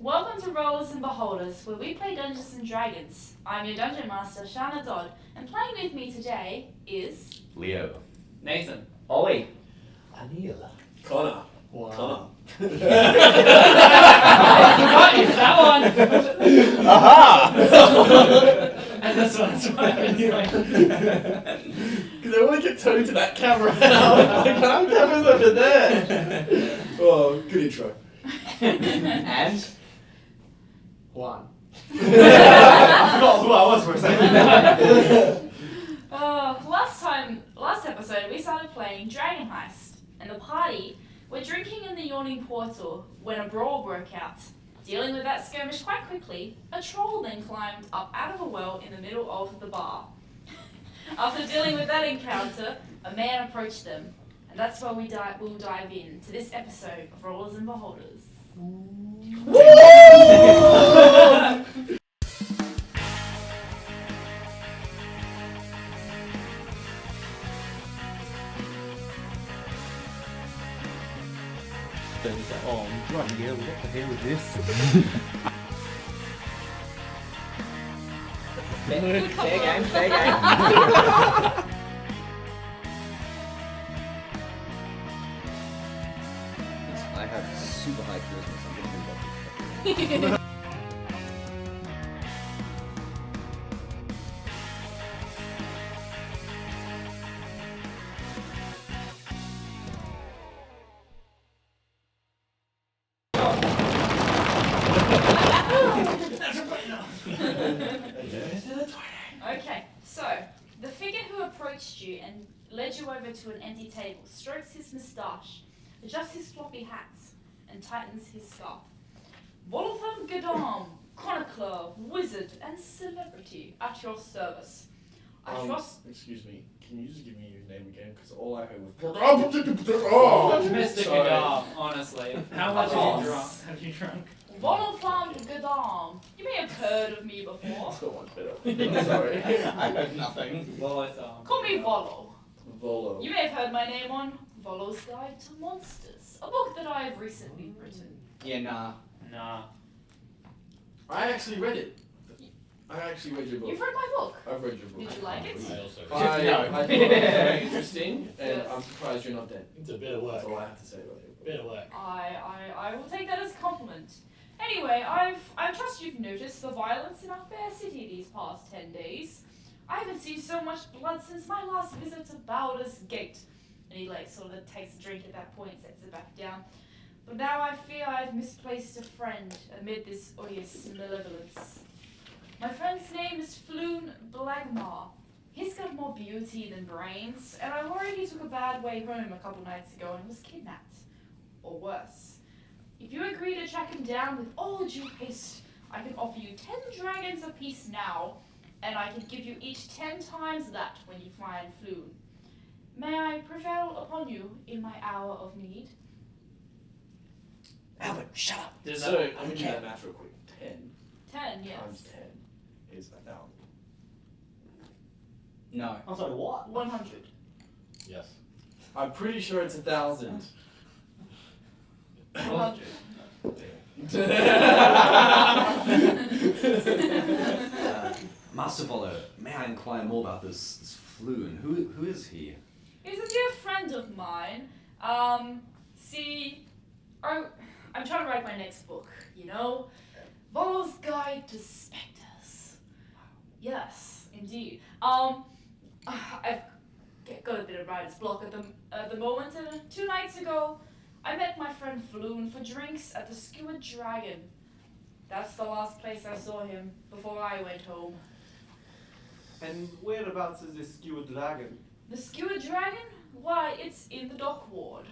Welcome to Rollers and Beholders, where we play Dungeons and Dragons. I'm your Dungeon Master, Shana Dodd, and playing with me today is... Leo. Nathan. Ollie. Anil. Connor. Wow. Connor. That one! Aha! And this one's fine. Because I want to get towed to that camera. Like, our camera's over there. Oh, good intro. And? One. I forgot who I was for a second. Last episode, we started playing Dragon Heist, and the party were drinking in the yawning portal when a brawl broke out. Dealing with that skirmish quite quickly, a troll then climbed up out of a well in the middle of the bar. After dealing with that encounter, a man approached them, and that's where we'll dive in to this episode of Rollers and Beholders. Then he's like, oh, right, yeah, what the hell is this? Fair game. I have super high charisma, so I'm going to move up. Okay, so the figure who approached you and led you over to an empty table strokes his moustache, adjusts his floppy hat, and tightens his scarf. Wolfram Gadam, chronicler, wizard, and celebrity at your service. I trust. Excuse me, can you just give me your name again? Because all I heard was. Mr. Sorry. Gadam, honestly. How much have you drunk? Have you drunk? Wolfram Gadam. You may have heard of me before. So much better. Sorry. I heard nothing. Volotham. Call me Volo. Volo. You may have heard my name on Volo's Guide to Monsters, a book that I have recently written. Yeah, nah. Nah. I actually read it. I actually read your book. You've read my book. I've read your book. Did you like it? I also. I thought it was very interesting, and Yes. I'm surprised you're not dead. It's a bit of That's work. all I have to say about it. Bit of work. I will take that as a compliment. Anyway, I trust you've noticed the violence in our fair city these past 10 days. I haven't seen so much blood since my last visit to Baldur's Gate. And he sort of takes a drink at that point, sets it back down. But now I fear I've misplaced a friend amid this odious malevolence. My friend's name is Floon Blagmar. He's got more beauty than brains, and I worry he took a bad way home a couple nights ago and was kidnapped. Or worse. If you agree to track him down with all due haste, I can offer you 10 dragons apiece now, and I can give you each 10 times that when you find Floon. May I prevail upon you in my hour of need? Albert, shut up. So, let me do that math real quick. 10 10, yes. times 10 is 1,000. No. I'm sorry, what? 100. Yes. I'm pretty sure it's 1,000. 100. Master Volo, may I inquire more about this Floon? Who is he? He's a dear friend of mine. I'm trying to write my next book, you know? Volo's Guide to Spectres. Yes, indeed. I've got a bit of writer's block at the moment, and 2 nights ago, I met my friend Floon for drinks at the Skewered Dragon. That's the last place I saw him before I went home. And whereabouts is this skewered dragon? The Skewered Dragon? Why, it's in the dock ward.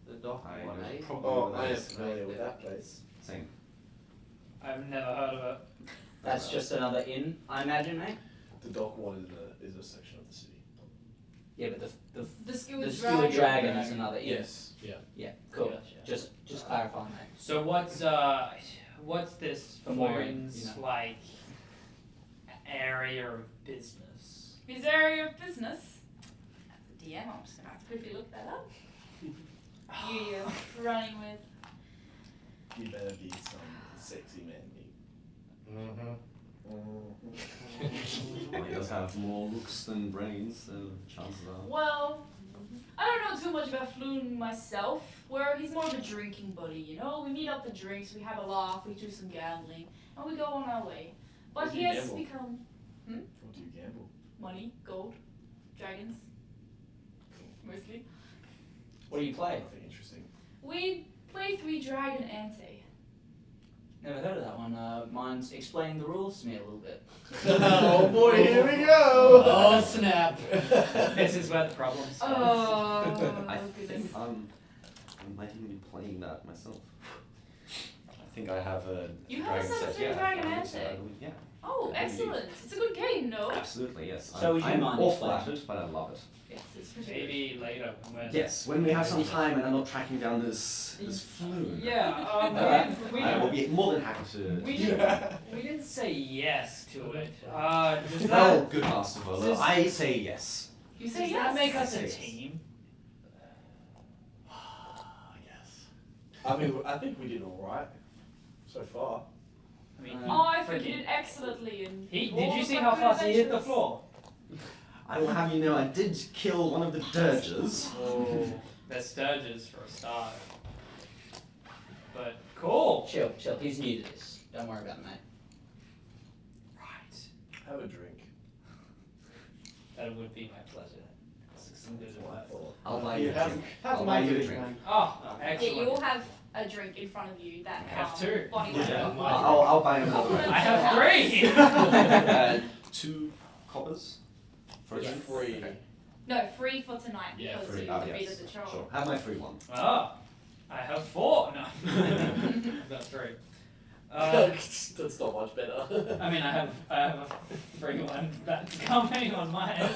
The dock I one, know eh? probably Oh, what I that am is. familiar with that place. Same. I've never heard of it. That's just another inn, I imagine, mate. The dock one is a section of the city. Yeah, but The Skewered the Dragon. Skewered Dragon is another inn. Yes. Yeah, cool. Gotcha. Just clarifying, mate. So what's this For more, Floon's you know. like area of business? His area of business. As a DM, I'm just gonna have to quickly look that up. You running with. You better be some 6. have more looks than brains, so chances are. Well, I don't know too much about Floon myself, where he's more of a drinking buddy, you know? We meet up for drinks, we have a laugh, we do some gambling, and we go on our way. But What do he you has gamble? become What do you gamble? money, gold, dragons, mostly. What do you play? Nothing interesting. We play 3 Dragon Ante. Never heard of that one. Mind explaining the rules to me a little bit. Oh boy, here we go! Oh snap! This is where the problem starts. Oh, I goodness. think I might even be playing that myself. I think I have a You have a dragon set of set. Yeah, Dragon I think so, Ante? I believe, yeah. Oh, excellent. It's a good game, no? Absolutely, yes. So would you I'm mind all explaining? flattered, but I love it. Yes, it's pretty good. Maybe later when. Yes, when we have some time and I'm not tracking down this Floon. Yeah. I will be more than happy to. We didn't say yes to it. Does Well, that good Master Volo, Does- I say yes. You say does yes. that make us a Yes. team? Yes. I think we did alright so far. I mean, Oh, I think freaking- you did excellently. And Did you see how fast he hit the floor? I will have you know I did kill one of the dirges. Oh, they're sturges for a start. But cool. Chill. He's new to this. Don't worry about it, mate. Right. Have a drink. That would be my pleasure. This is some good advice. I'll buy you a have, drink. have I'll my buy you a drink, drink. man. Oh, Yeah, excellent. you all have a drink in front of you that Have two. Bonnie Yeah, will. my- I'll buy another one. I have 3. 2 coppers for a Yeah. drink. Free. Okay. No, free for tonight Yeah, because Free. you Ah, defeated yes. the troll. Sure. Have my free one. Oh, I have 4. No, I've got 3. That's not much better. I mean, I have a free one that's coming on mine.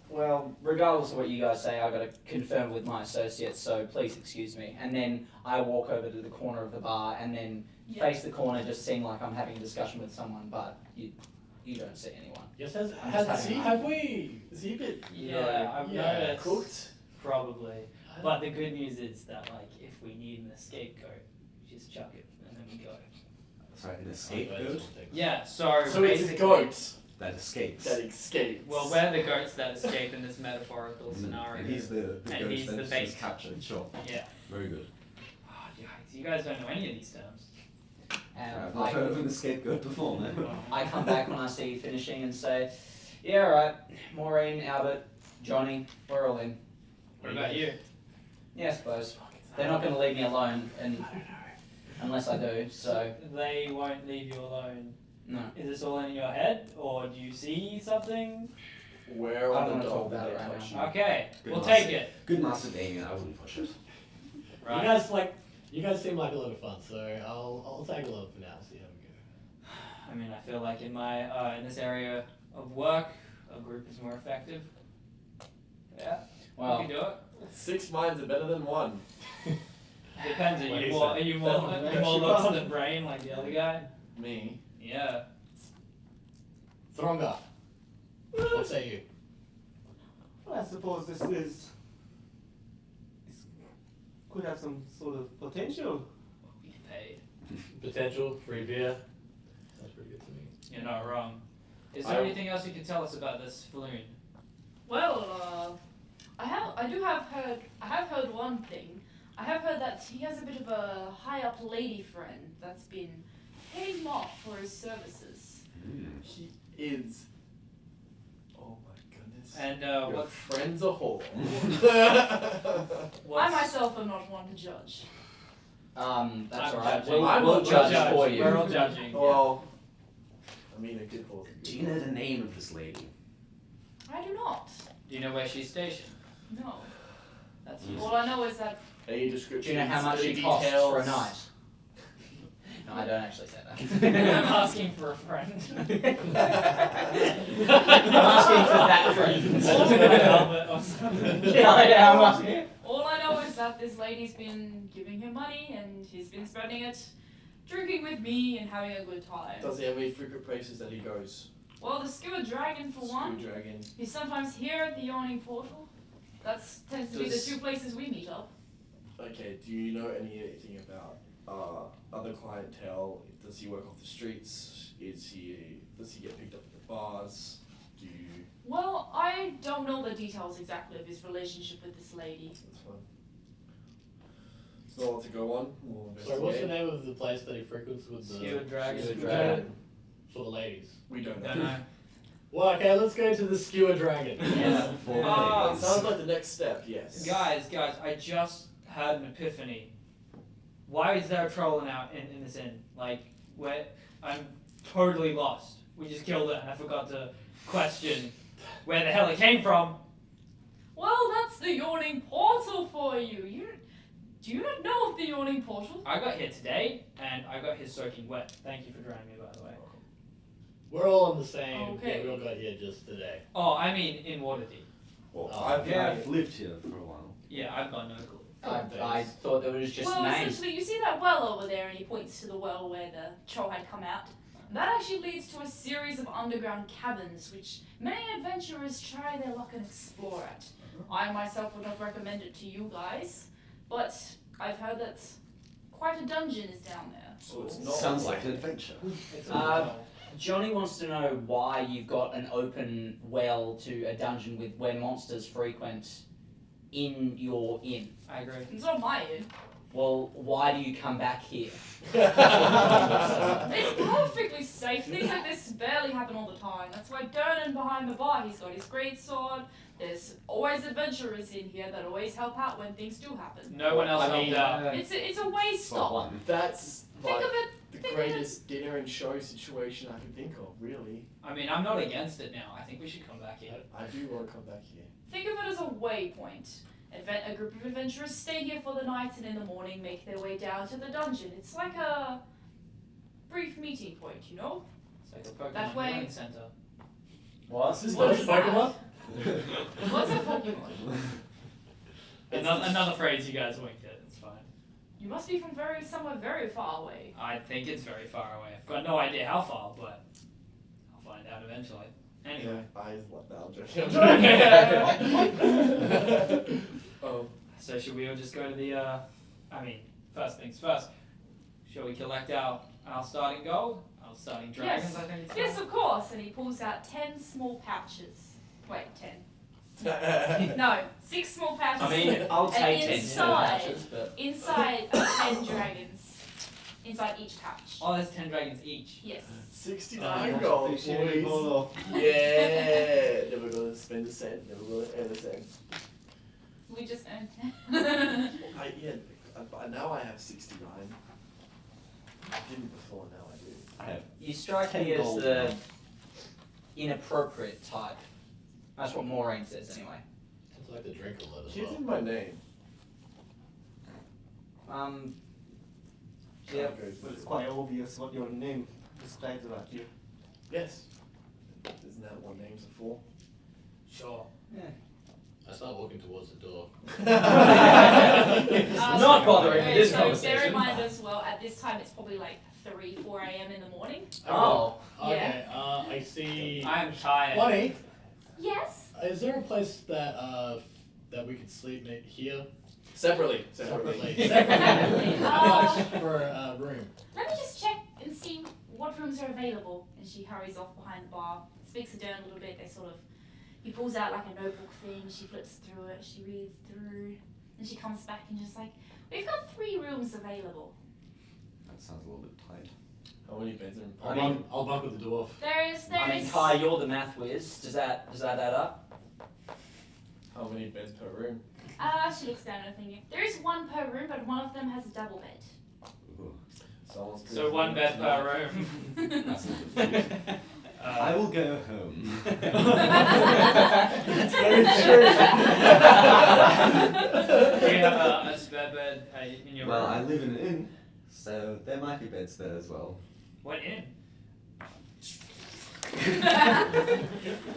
Well, regardless of what you guys say, I got to confirm with my associates, so please excuse me. And then I walk over to the corner of the bar and then Yeah. face the corner, just seem like I'm having a discussion with someone, but you don't see anyone. Yes, I'm just having have we? Is he a bit Yeah, I've Yeah. noticed. cooked? Probably. But the good news is that, like, if we need an scapegoat, we just chuck it and then we go. Sorry, an scapegoat Yeah, so So it's a basically- goat that escapes. that escapes. Well, we're the goats that escape in this metaphorical Mm, scenario. And he's the And ghost he's the that bait. is captured. Sure. Yeah. Very good. Oh, yikes. You guys don't know any of these terms. And I've not heard of an scapegoat before, no. I come back when I see you finishing and say, yeah, all right, Maureen, Albert, Johnny, we're all in. What about you? Yeah, I suppose. They're not going to leave me alone and unless I do, so They won't leave you alone. no. Is this all in your head, or do you see something? Where I on don't the wanna talk dog about did it they right touch now. you? Okay, Good we'll master. take it. Good Master Damien, I wouldn't push it. Right. You guys seem like a lot of fun, so I'll tag along for now. See how we go. I mean, I feel like in my in this area of work, a group is more effective. Yeah, we Well, can do it. 6 minds are better than 1. Depends. Are What you is more? it? Are you more? That Are one you more makes you looks laugh. than brain, like the other guy? Me. Yeah. Thronga. What say you? Well, I suppose this could have some sort of potential. We get paid. Potential free beer. Sounds pretty good to me. You're not wrong. Is there I- anything else you can tell us about this balloon? Well, I have heard one thing. I have heard that he has a bit of a high up lady friend that's been paying him off for his services. He is. Oh my goodness. And Your what? friend's a whore. I What's, myself am not one to judge. that's I'm alright. judging. We'll judge for you. We're all judging. yeah. Well, I mean, a good horse. Do you know the name of this lady? I do not. Do you know where she's stationed? No. That's Mm. useful. All I know is that Any Do description? you know how much any it costs for a details? night? No, I don't actually say I'm that. asking for a friend. I'm asking for that friend. Albert or something. Yeah, I am asking. all I know is that this lady's been giving him money and he's been spending it drinking with me and having a good time. Does he have any frequent places that he goes? Well, the Skewered Dragon for one. Screw dragon. He's sometimes here at the Yawning Portal. That tends to be the Does- 2 places we meet up. Okay, do you know anything about other clientele? Does he work off the streets? Does he get picked up at the bars? Do you? Well, I don't know the details exactly of his relationship with this lady. That's fine. So to go on. We'll Sorry, what's the investigate. name of the place that he frequents with the Skewered dragon. Skewered Dragon. for the ladies? We don't know. Don't know. Well, okay, let's go to the Skewered Dragon. Yeah. For It sounds like the next step. Yes. Guys, I just had an epiphany. Why is there a troll in this inn? Like, I'm totally lost. We just killed it and I forgot to question where the hell it came from. Well, that's the yawning portal for you. Do you not know of the yawning portal? I got here today and I got here soaking wet. Thank you for drying me, by the way. We're all on the same. Okay. Yeah, we all got here just today. Oh, I mean in Waterdeep. Well, Oh, I've lived here for a while. Yeah, I've got no clue. I thought that was just well, names. essentially, you see that well over there, and he points to the well where the troll had come out. That actually leads to a series of underground cabins, which many adventurers try their luck and explore at. I myself would not recommend it to you guys, but I've heard that quite a dungeon is down there. So it's not. Sounds like an adventure. It's Johnny wants to know why you've got an open well to a dungeon with where monsters frequent in your inn. I agree. It's not my inn. Well, why do you come back here? It's perfectly safe. Things like this barely happen all the time. That's why Dernan behind the bar, he's got his great sword. There's always adventurers in here that always help out when things do happen. No one else I mean, helped out. It's a way For stop. one. That's Think like of it. the think of it- greatest dinner and show situation I can think of. Really, I mean, I'm not against it now. I think we should come back here. I do want to come back here. Think of it as a waypoint. A group of adventurers stay here for the night and in the morning make their way down to the dungeon. It's like a brief meeting point, you know? It's like a Pokemon That way- learning center. What? Is this What not is Pokemon? What's a Pokemon? Another phrase you guys won't get. It's fine. You must be from somewhere very far away. I think it's very far away. I've got no idea how far, but I'll find out eventually. Anyway, Eyes like that. I'm joking. so should we all just go to the? I mean, first things first. Shall we collect our starting gold? Our starting dragons, Yes. I think it's Yes, called? of course. And he pulls out 10 small pouches. Wait, 10. No, 6 small pouches. I mean, I'll take 10 inside- patches, but Inside are 10 dragons. Inside each pouch. Oh, there's 10 dragons each. Yes. 69 gold, boys. Yeah. Never gonna spend a cent. Never gonna earn a cent. We just earned 10. Now I have 69. I didn't before. Now I do. I have you strike 10 me as gold the now. inappropriate type. That's what Maureen says anyway. It's like the drink a lot as Kids well. in my name. Yeah. But it's quite obvious what your name describes about you. Yes. Isn't that what names are for? Sure. I start walking towards the door. Not bothering with this so conversation. bear in mind as well, at this time it's probably like 3, 4 a.m. in the morning. Oh. Okay, I see. I'm tired. Bonnie, Yes. is there a place that that we could sleep here? Separately. Separately. Separately. How much for a room? Let me just check and see what rooms are available. And she hurries off behind the bar, speaks to Darren a little bit. He pulls out like a notebook thing. She flips through it. She reads through, and she comes back and just like, we've got 3 rooms available. That sounds a little bit tight. How many beds are in I'll bunk with the dwarf. There is. I mean, Kai, you're the math whiz. Does that add up? How many beds per room? She looks down at her thinking. There is 1 per room, but one of them has a double bed. Ooh, So 1 bed per room. that's a little bit weird. I will go home. That's very true. Do you have a spare bed in your Well, room? I live in an inn, so there might be beds there as well. What inn?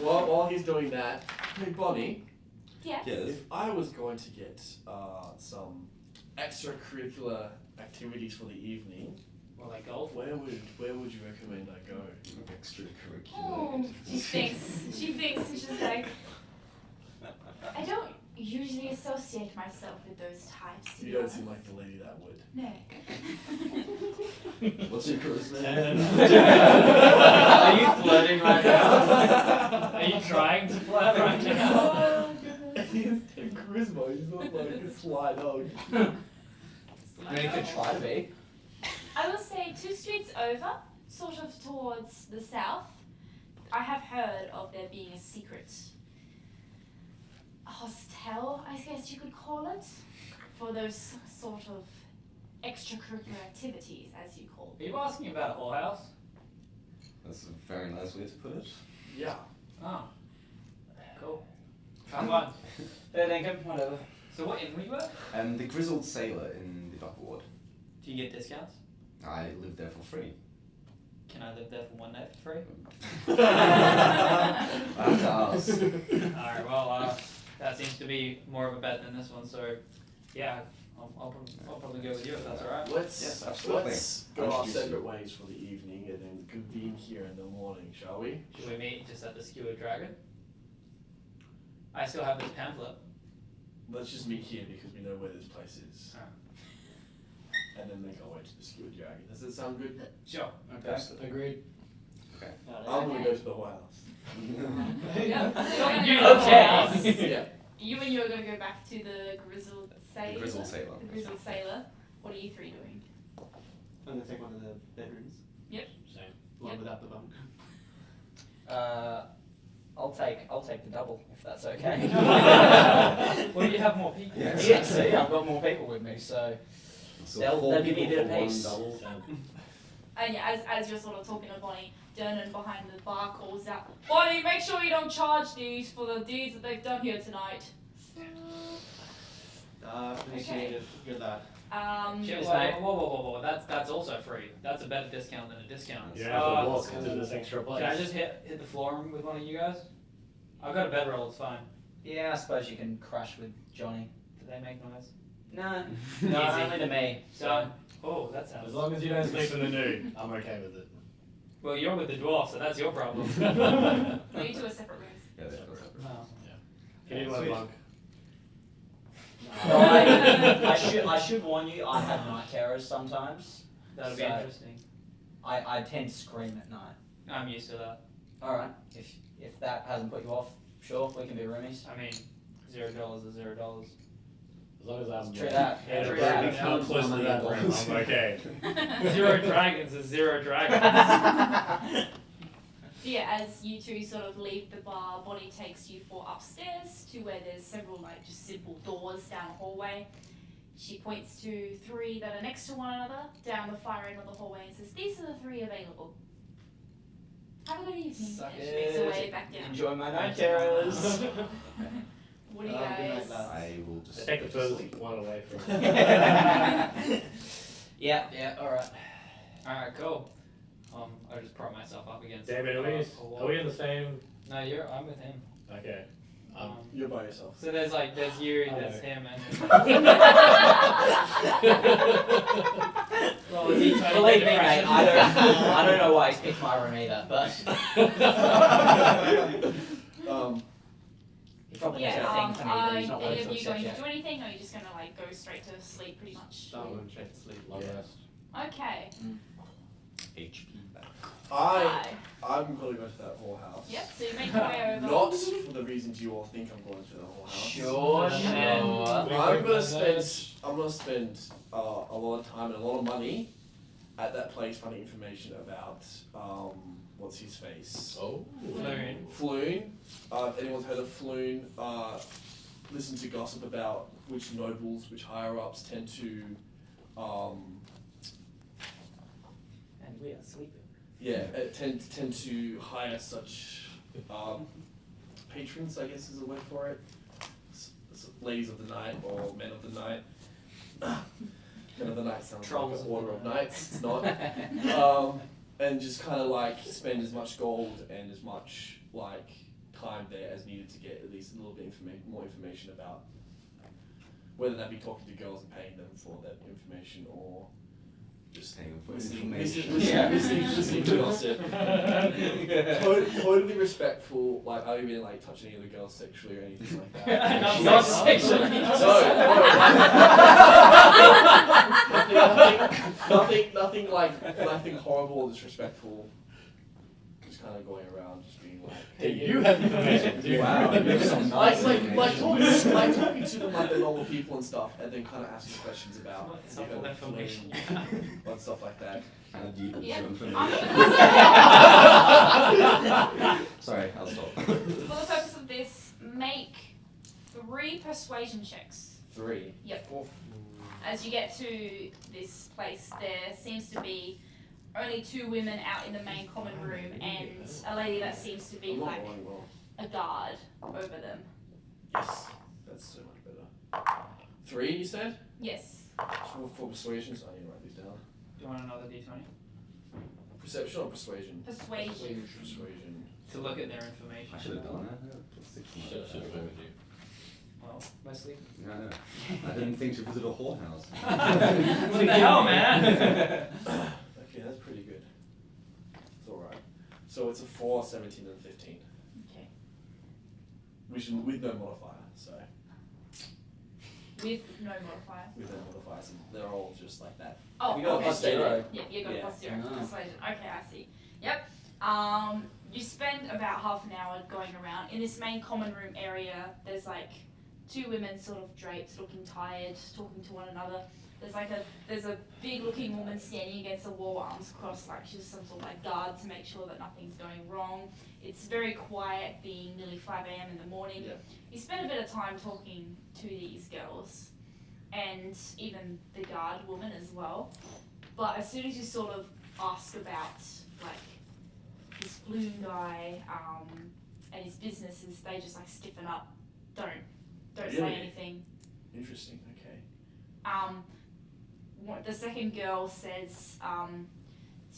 While he's doing that, hey Bonnie, Yes. Yes. if I was going to get some extracurricular activities for the evening, Well, like golf. where would you recommend I go? Extracurricular. Oh, she thinks, and she's like, usually associate myself with those types. to You be don't honest. seem like the lady that would. No. What's your charisma? Are you flirting right now? Are you trying to flirt right now? He has 10 charisma. He's not like a sly dog. I mean, it could try to be. I will say 2 streets over, sort of towards the south, I have heard of there being a secret hostel, I guess you could call it, for those sort of extracurricular activities, as you call Are you asking about a whorehouse? That's a very nice way to put it. Yeah. Oh. Cool. Come on. Fair dinkum, whatever. So what inn were you at? The Grizzled Sailor in the Dock Ward. Do you get discounts? I lived there for free. Can I live there for 1 night for free? I have to ask. Alright, well, that seems to be more of a bet than this one, so yeah, I'll probably go with you if that's alright. Yes, absolutely. Let's go I'll our introduce separate you. ways for the evening and then convene here in the morning, shall we? Should we meet just at the Skewered Dragon? I still have this pamphlet. Let's just meet here because we know where this place is. Alright. And then they go away to the Skewered Dragon. Does that sound good? Sure. Okay. Agreed. I'm gonna go to the whorehouse. You Okay. Yeah. You and you are going to go back to the Grizzled Sailor. The Grizzled Sailor. The Grizzled Sailor. What are you 3 doing? I'm gonna take one of the bedrooms. Same. One Yep. without the bunk. I'll take the double if that's okay. Well, you have more people. Yeah. Yeah, see, I've got more people with me, so So They'll- 4 they'll give me a people bit of for one pace. double. And yeah, as you're sort of talking to Bonnie, Dernan behind the bar calls out, Bonnie, make sure you don't charge these for the deeds that they've done here tonight. Appreciate it. Good lad. Cheers, Whoa, mate. Whoa. That's also free. That's a better discount than a discount. You have to walk to this extra place. Can I just hit the floor with one of you guys? I've got a bedroll, it's fine. yeah, I suppose you can crash with Johnny. Do they make noise? No, Easy. only to me. So Done. Oh, that sounds... As long as you don't sleep in the nude, I'm okay with it. Well, you're with the dwarf, so that's your problem. No, you 2 are separate rooms. Yeah, they're separate. No. You need one Sweet. bunk. no, I should warn you. I have night terrors sometimes. That'll be So- interesting. I tend to scream at night. I'm used to that. All right, if that hasn't put you off, sure, we can be roomies. I mean, $0 is $0. As long as I'm True that. Yeah, True true that. that. Come close to that room, I'm okay. 0 dragons is 0 dragons. So yeah, as you 2 sort of leave the bar, Bonnie takes you for upstairs to where there's several like just simple doors down a hallway. She points to 3 that are next to one another down the far end of the hallway and says, "These are the 3 available. Have a good evening." Suck and she makes her it. way back down. Enjoy my night terrors. What do you Good night, guys? lad. I will just Take the go to furthest sleep. one away from yeah, all right. Alright, cool. I'll just prop myself up against David, a are wall. we in the same? No, I'm with him. Okay. You're by yourself. So there's you, I there's know. him, and Well, is he trying to Believe get me, mate, depression? I don't know why he's picked my room either, but he's probably Yeah, got a thing for me that he's not any willing of to you accept going to yet. do anything, or are you just going to like go straight to sleep pretty much? I'm going straight to sleep. Long rest. Okay. HP back. I'm gonna go to that whorehouse. Yep, so you make your way over. Not for the reasons you all think I'm going to the whorehouse. Sure, sure. I'm gonna spend a lot of time and a lot of money at that place finding information about what's his face. Oh. Floon. If anyone's heard of Floon, listen to gossip about which nobles, which higher ups tend to And we are sleeping. tend to hire such patrons, I guess is a word for it. Ladies of the night or men of the night. Men of the night sounds Trolls like of an order the of night. knights. It's not. And just kind of like spend as much gold and as much like time there as needed to get at least a little bit more information about whether that be talking to girls and paying them for that information or Just Paying for listening information. to gossip. Totally respectful. Like, I don't even like touch any of the girls sexually or anything like that. Not sexually. Nothing horrible or disrespectful. Just kind of going around, just being like, Hey, you have information, dude. Wow, you have some nice like information. talking to them like they're normal people and stuff, and then kind of asking questions about What simple information. and stuff like that. How deep is Yep. your information? I'm Sorry, I'll stop. For the purpose of this, make 3 persuasion checks. 3. Yep. As you get to this place, there seems to be only 2 women out in the main common room and a lady that seems to be I'm not like rolling well. a guard over them. Yes, that's so much better. 3, you said? Yes. For persuasions, I need to write these down. Do you want another D20? Perception or persuasion? Persuasion. Persuasion. To look at their information. I should have done that. Yeah, plus 6 Should have been with you. Well, Leslie. Yeah, I know. I didn't think to visit a whorehouse. What the hell, man? Okay, that's pretty good. It's alright. So it's a 4, 17, and 15. Okay. With no modifier, so. With no modifier. With no modifiers, and they're all just like that. Oh, You got a okay. plus 0. Yeah, you got a Yeah. plus 0. Ah. Persuasion. Okay, I see. Yep. You spend about half an hour going around. In this main common room area, there's like 2 women sort of draped, looking tired, talking to one another. There's a big looking woman standing against the wall, arms crossed, like she's some sort of like guard to make sure that nothing's going wrong. It's very quiet, being nearly 5 a.m. in the morning. Yeah. You spend a bit of time talking to these girls, and even the guard woman as well. But as soon as you sort of ask about like this balloon guy and his businesses, they just like stiffen up. Don't say Really? anything. Interesting, okay. The second girl says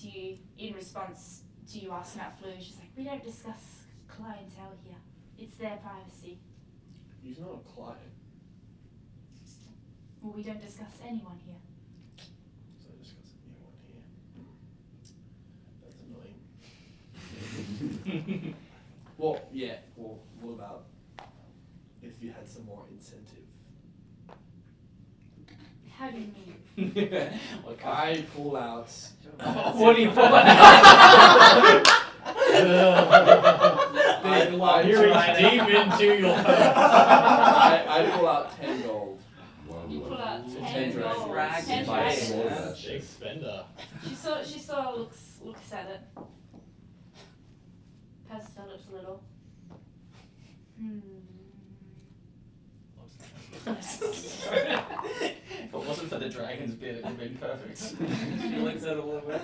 to you in response to you asking about flu, she's like, "We don't discuss clientele here. It's their privacy. He's not a client, Well, we don't discuss anyone here." so I discuss anyone here. That's annoying. Well, yeah, well, what about if you had some more incentive? How do you mean? I pull out. What do you pull out? You reach deep into your I pull out 10 gold. You pull out 10 10 dragons. gold. Dragons. 10 Nice. dragons. Big spender. She sort of looks at it. Purses her lips a little. If it wasn't for the dragon's beard, it would have been perfect. She looks at a little bit.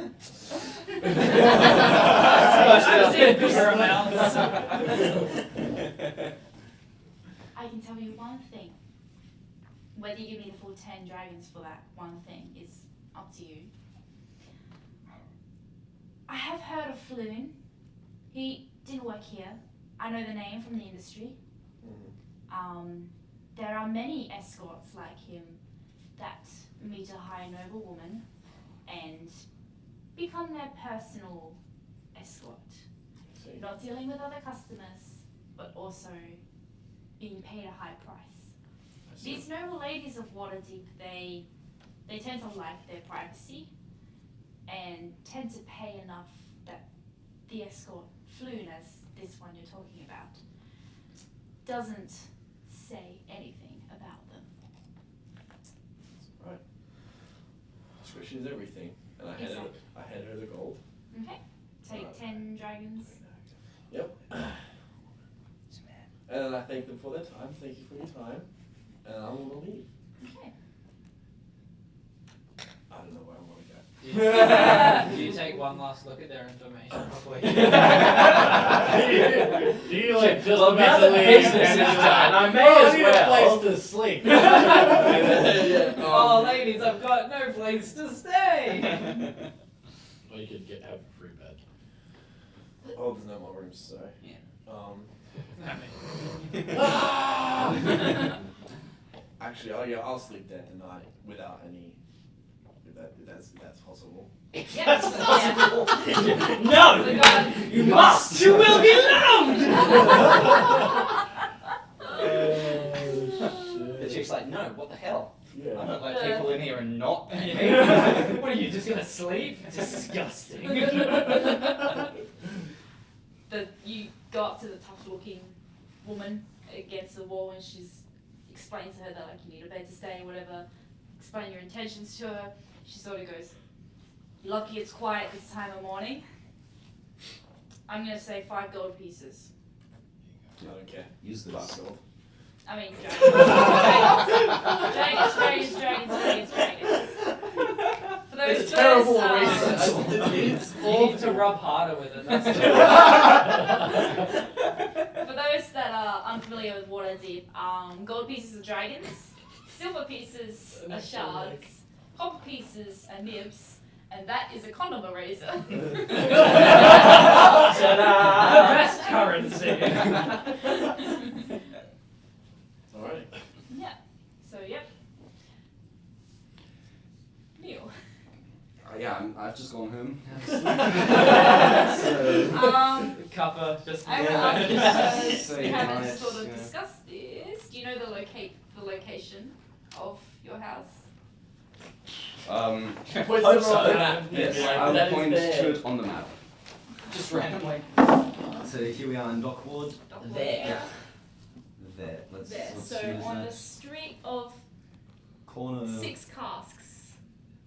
I've seen bigger amounts. I can tell you one thing. Whether you give me the full 10 dragons for that one thing is up to you. I have heard of Floon. He didn't work here. I know the name from the industry. There are many escorts like him that meet a high noble woman and become their personal escort. See? Not dealing with other customers, but also being paid a high price. I see. These noble ladies of Waterdeep, they tend to like their privacy and tend to pay enough that the escort, Floon, as this one you're talking about, doesn't say anything about them. Right. Discretion is everything. And I hand her the gold. Okay, take 10 dragons. Yep. And then I thank them for their time. Thank you for your time. And I will leave. Okay. I don't know where I want to go. Do you take one last look at their information before Do you like just Well, now about to that leave business and is then you're done, like, I may "Oh, as I need well." a place to sleep. Yeah, Oh, ladies, I've got no place to stay. Or you could have a free bed. Oh, there's no more rooms, so. Yeah. Actually, I'll sleep there tonight without that's possible. Yes. Yeah. No! The guard. You must! You will be loved! The chick's like, no, what the hell? I Yeah. don't let people in here and not pay me. What are you just gonna sleep? Disgusting. You go up to the tough-looking woman against the wall, and she's explains to her that like you need a bed to stay, whatever. Explain your intentions to her. She sort of goes, "You're lucky it's quiet this time of morning. I'm gonna say 5 gold pieces. I don't care. Use this. Fuck off. I mean, dragons. For those, It's a terrible those, reason. It's You need to rub harder with it. That's For those that are unfamiliar with Waterdeep, gold pieces are dragons, silver pieces are shards, copper pieces are nibs, and that is a condom eraser. the best currency. Alright. Yeah. So yep. Neil. Yeah, I've just gone home. Cuppa, just I will ask you because Say we haven't nice, sort of yeah. discussed this. Do you know the location of your house? Where's Hope the so. map? Yes, Yeah, I will that is point there. to it on the map. Just randomly. So here we are in Dockwood. There. There. Let's So choose on the that. street of Corner. 6 casks.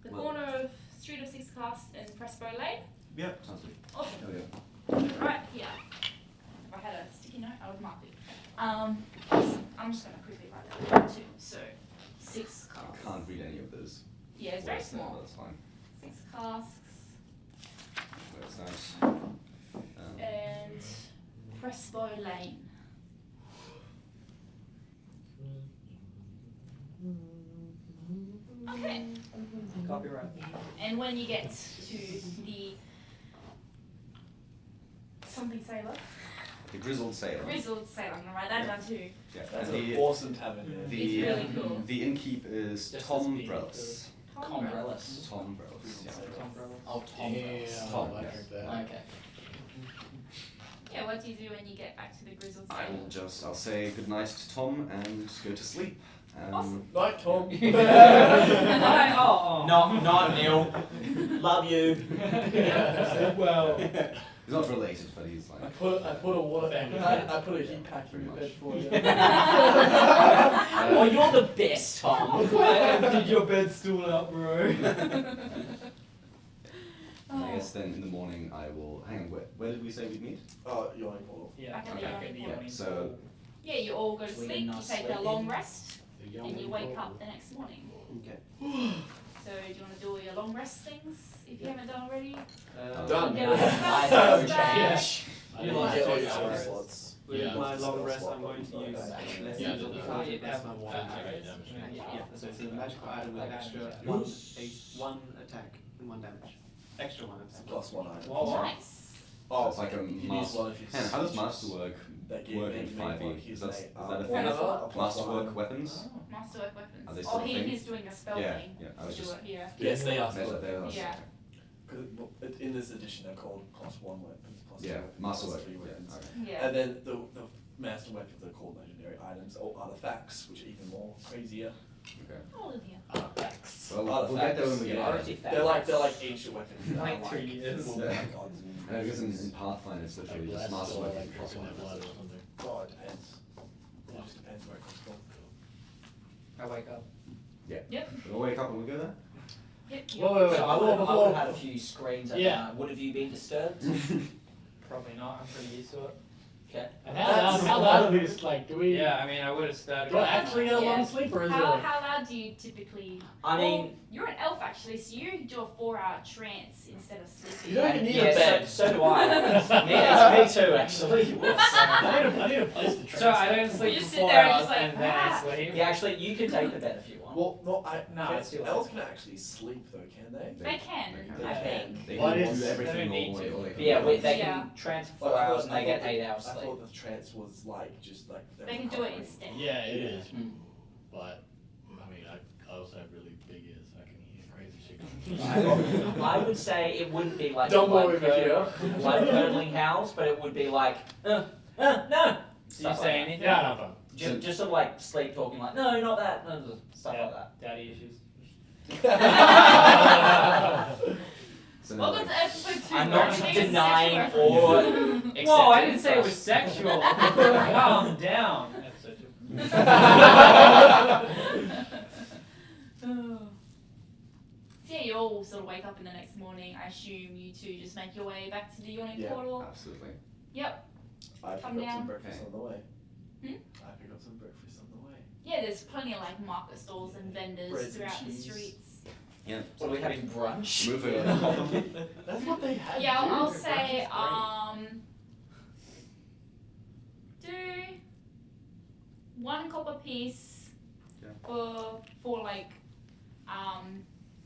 The Well- corner of Street of 6 Casks and Presbo Lane. Yep, sounds good. Awesome. There we go. Right here. If I had a sticky note, I would mark it. I'm just going to quickly write that down too. So 6 I casks. can't read any of those. Yeah, it's very words there, small. That's fine. 6 casks That's nice. and Presbo Lane. Okay. Copyright. And when you get to the something sailor, The Grizzled Sailor. grizzled sailor, I'm gonna write that down too. Yeah. That's and an the, awesome tavern there. the, It's really cool. the innkeep is Just Tom as big, Brellis. Combrellas. Tom Brellis. Yeah. Oh, Tom. Damn, Tom, I yes. heard that. Okay. Yeah, what do you do when you get back to the grizzled I sailor? will I'll say goodnight to Tom and go to sleep. Awesome. Night, Tom. Oh. Not Neil. Love you. Well. He's not related, but he's I like. put a water Family I put a heat pack in your Pretty bed for you. Oh, you're the best, Tom. Did your bed stool out, bro? I guess then in the morning I will. Hang on, where did we say we'd meet? Oh, you're on portal. Yeah. Back at the back yawning at the portal. yawning So- portal. Yeah, you all go to We sleep, did you not take sleep a long in. rest, and you wake up the next morning. Okay. So do you want to do all your long rest things if you haven't done already? Done. Get all your I spells don't back. change. I You did need to get all your not spell say slots. With Yeah. my long rest, I'm going to use Okay. less Yeah, than the- 40. that's That's my one attack damage. Yeah, so it's a magical item with extra one attack and 1 damage. Extra 1 It's a attack. +1 item. Wow. Nice. Oh, It's like a you use master. one if it's Man, how does masterwork that give work me in like 5e? his Is that name. a thing? Wonderful. Masterwork weapons? Masterwork weapons. Are they Oh, still a thing? he's doing a spell Yeah, thing. yeah, I was Do just- it here. Yes, they are. They're Yeah. Because in this edition they're called +1 weapons, +2 Yeah, weapons, masterwork. +3 Yeah, weapons. okay. Yeah. And then the master weapons are called legendary items or artifacts, which are even more crazier. Okay. All in here. Artifacts. Well, we'll get there when we get there. Artifacts. They're like ancient weapons. that Like are 3 years. will be like gods and And I guess in Pathfinder it's literally Like just blessed or masterwork like and plus dropping that blood or 1. something. Oh, it depends. It just depends where it comes from. I wake up. We'll wake up and we'll go there? Yep. Whoa, wait, wait, So I would have had a few screens. Yeah. Would have you been disturbed? Probably not. I'm pretty used to it. Okay. And how loud are these, like, do we, Yeah, I mean, I would have started. do I actually get a Yeah. long sleep or is How, it? how loud do you typically? I Well, mean, you're an elf actually, so you do a 4-hour trance instead of sleeping. You don't even need a yeah, bed. so do I. me too, actually. I need a place to So I trance. don't sleep You for sit 4 there and hours just like, and then I "Ah." sleep. Yeah, actually, you can take the bed if you want. Well, No, it's too late. elves can actually sleep though, can they? They can, They I can. think. They What can is- do they everything don't need normally. to. or they can Yeah, do they Yeah. can trance for Well, 4 I hours thought- and I they get thought 8 hours I sleep. thought the trance was like just like They can do it recovering. instead. Yeah, it is. Mm. But, I mean, I also have really big ears. I can hear crazy shit I would say it wouldn't be like Dumbo like, over here. like curdling howls, but it would be like, no. Do you Stuff say like anything? Yeah, no problem. Just sort of like sleep talking, like, no, not that, stuff Yeah. like that. Daddy issues. So Welcome to episode 2. I'm where not everything is denying sexual or references. Whoa, I didn't say it was sexual. Calm down. Episode 2. So yeah, you all sort of wake up in the next morning. I assume you two just make your way back to the yawning Yeah. portal. Absolutely. Yep. I pick Come up down. some breakfast Okay. on the way. Hmm? I pick up some breakfast on the way. Yeah, there's plenty of like market stalls and vendors Bread and throughout the cheese. streets. Yeah. What are we having, brunch? Moving. That's what they had. Yeah, dude. I'll Their say breakfast do 1 copper piece Yeah. for like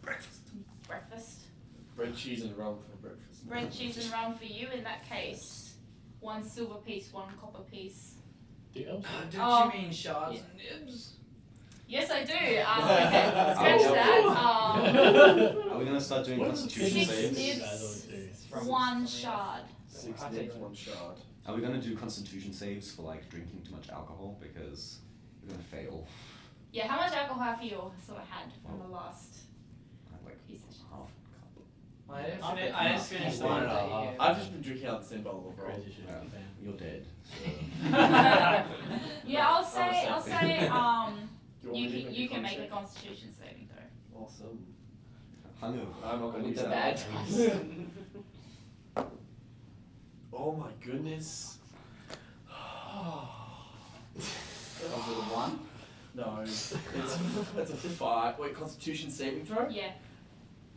Breakfast. breakfast. bread, cheese, and rum for breakfast. Bread, cheese, and rum for you. In that case, 1 silver piece, 1 copper piece. Do you also? Don't Oh. you mean shards Yeah. and nibs? Yes, I do. Okay, scratch that. Are we gonna start doing What is constitution Six saves? nibs. You guys always do. From- 1 shard. 6 I'll nibs, take 1 shard. Are we gonna do constitution saves for like drinking too much alcohol? Because we're gonna fail. Yeah, how much alcohol have you sort of had from the last I have like few sessions? half a cup. I just finished the One one and a that half. you I've just been drinking out the same bottle of rum. Crazy shit. Yeah. Man. You're dead. Yeah, I'll say Do you want me to can you can make a check? constitution saving throw. Awesome. Hungover. I'm not gonna With use the that. bad times. Oh my goodness. Was it a 1? No, that's a 5. Wait, Constitution saving throw? Yeah,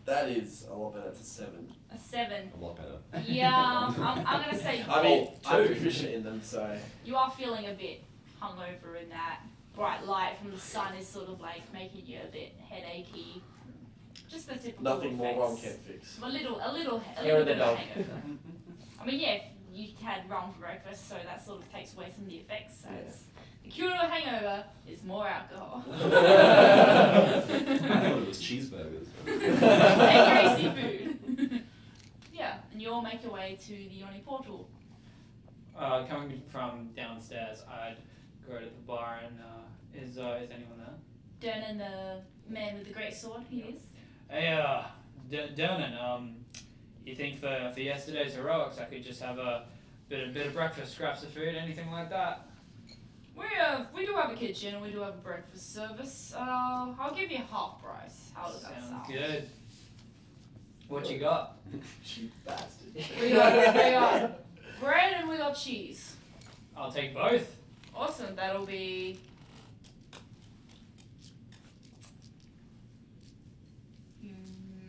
That is a lot better. That's a 7. a 7. A lot better. Yeah, I'm gonna say I mean, I'm 2. proficient in them, so. you are feeling a bit hungover in that bright light from the sun is sort of like making you a bit headachy. Just the typical Nothing more rum effects. can fix. A little Here are the bit of a dog. hangover. I mean, yeah, you had rum for breakfast, so that sort of takes away some of the effects. So Yeah. it's, the cure to a hangover is more alcohol. I thought it was cheeseburgers. And greasy food. Yeah, and you all make your way to the Yoni portal. Coming from downstairs, I'd go to the bar and is anyone there? Dernan, the man with the great sword, he is. Hey, Dernan, you think for yesterday's heroics I could just have a bit of breakfast, scraps of food, anything like that? We do have a kitchen and we do have a breakfast service. I'll give you half price. How does that Sounds sound? good. What you got? Cheap bastard. We got bread and we got cheese. I'll take both. Awesome, that'll be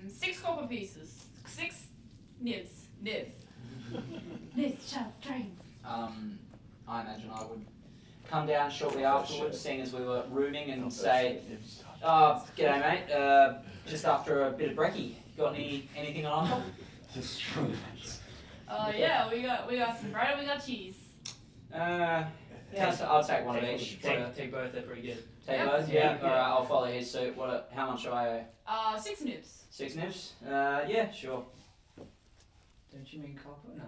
6 copper pieces. 6 nibs. Nibs, sharp trains. I imagine I would come down shortly afterwards, seeing as we were rooming, and say, g'day mate, just after a bit of brekkie, got anything on offer? Just trying to. Yeah, we got some bread and we got cheese. Yeah, so I'll take one of each. Take both, they're pretty good. Take Yep. both? Yeah. Yeah, alright, I'll follow his suit. How much do I owe? 6 nibs. 6 nibs? Yeah, sure. Don't you mean copper? No.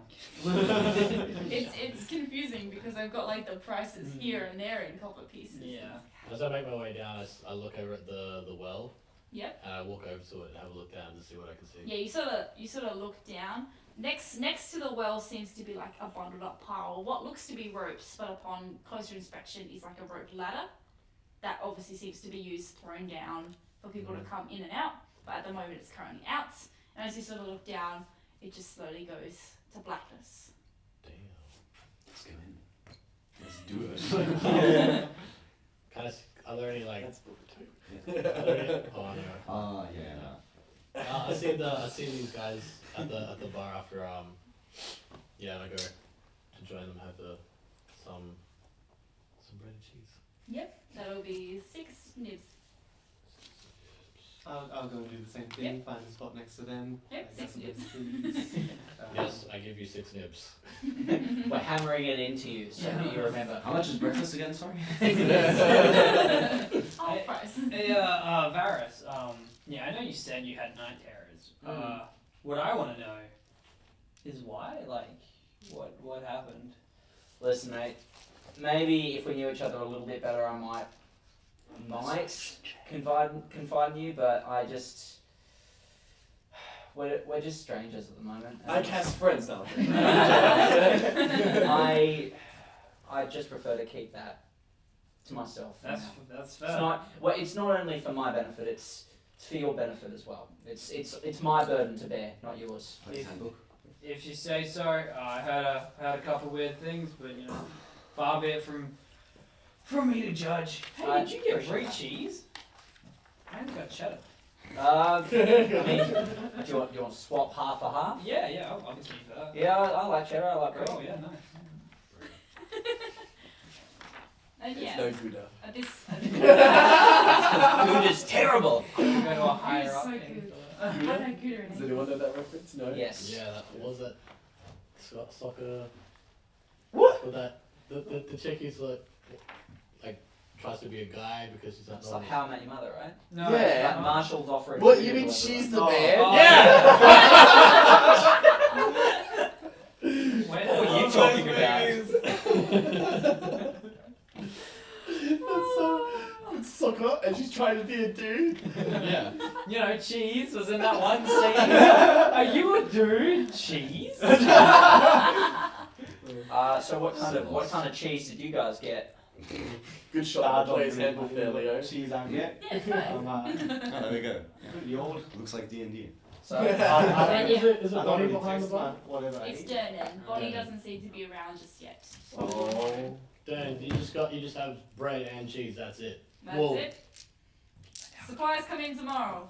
It's confusing because I've got like the prices here and there in copper pieces. Yeah. As I make my way down, I look over at the well. Yep. And I walk over to it and have a look down to see what I can see. Yeah, you sort of look down. Next to the well seems to be like a bundled up pile of what looks to be ropes, but upon closer inspection is like a rope ladder that obviously seems to be used thrown down for people to come in and out. But at the moment it's currently out. And as you sort of look down, it just slowly goes to blackness. Damn. Let's go in. Let's do it. Kind of. Are there any like? That's book 2. Are there any, oh no. Yeah. I see these guys at the bar after yeah, and I go to join them, have some bread and cheese. Yep, that'll be 6 nibs. I'll go and do the same thing, find a spot next to them. Yep, get 6 some nibs. food. Yes, I give you 6 nibs. We're hammering it into you, so that you remember. How much is breakfast again? Sorry. Half price. Hey, Varys, Yeah, I know you said you had night terrors. What I want to know is why. Like, what happened? Listen, mate. Maybe if we knew each other a little bit better, I might confide in you. But we're just strangers at the moment. I cast friends now. I just prefer to keep that to myself. for That's now. that's fair. It's not. Well, it's not only for my benefit. It's for your benefit as well. It's my burden to bear, not yours. Player's handbook. If you say so. I heard a couple weird things, but far be it from me to judge. Hey, I did you get appreciate brie that. cheese? I haven't got cheddar. I mean, do you want to swap half for half? Yeah, I'll be for that. Yeah, I like cheddar. I like brie. Oh yeah, nice. And It's yeah, no Gouda. at this. Food is terrible. I'm gonna go to a higher You're up. so thing good. for that. I don't good or Does anything. anyone know that reference? No. Yes. Yeah, that was that soccer. What? With that the chick who's like tries to be a guy because she's not It's like How I Met Your Mother, right? No, Yeah. it's Like not. Marshall's offering. What, food you or mean whatever. she's the Oh, man? oh, What What were you talking about? It's soccer, and she's trying to be a dude. Yeah. Cheese was in that one scene. Are you a dude? Cheese? So what kind of cheese did you guys get? Good shot. The player's handbook there, Leo. Cheese and Yeah, it's fine. Oh, there we go. the old. Looks like D&D. So Is it I don't Bonnie really behind the taste bar? that, whatever. It's Durnan. Bonnie Okay. doesn't seem to be around just yet. Oh. Dan, you just have bread and cheese. That's it. That's Whoa. it. Supplies come in tomorrow.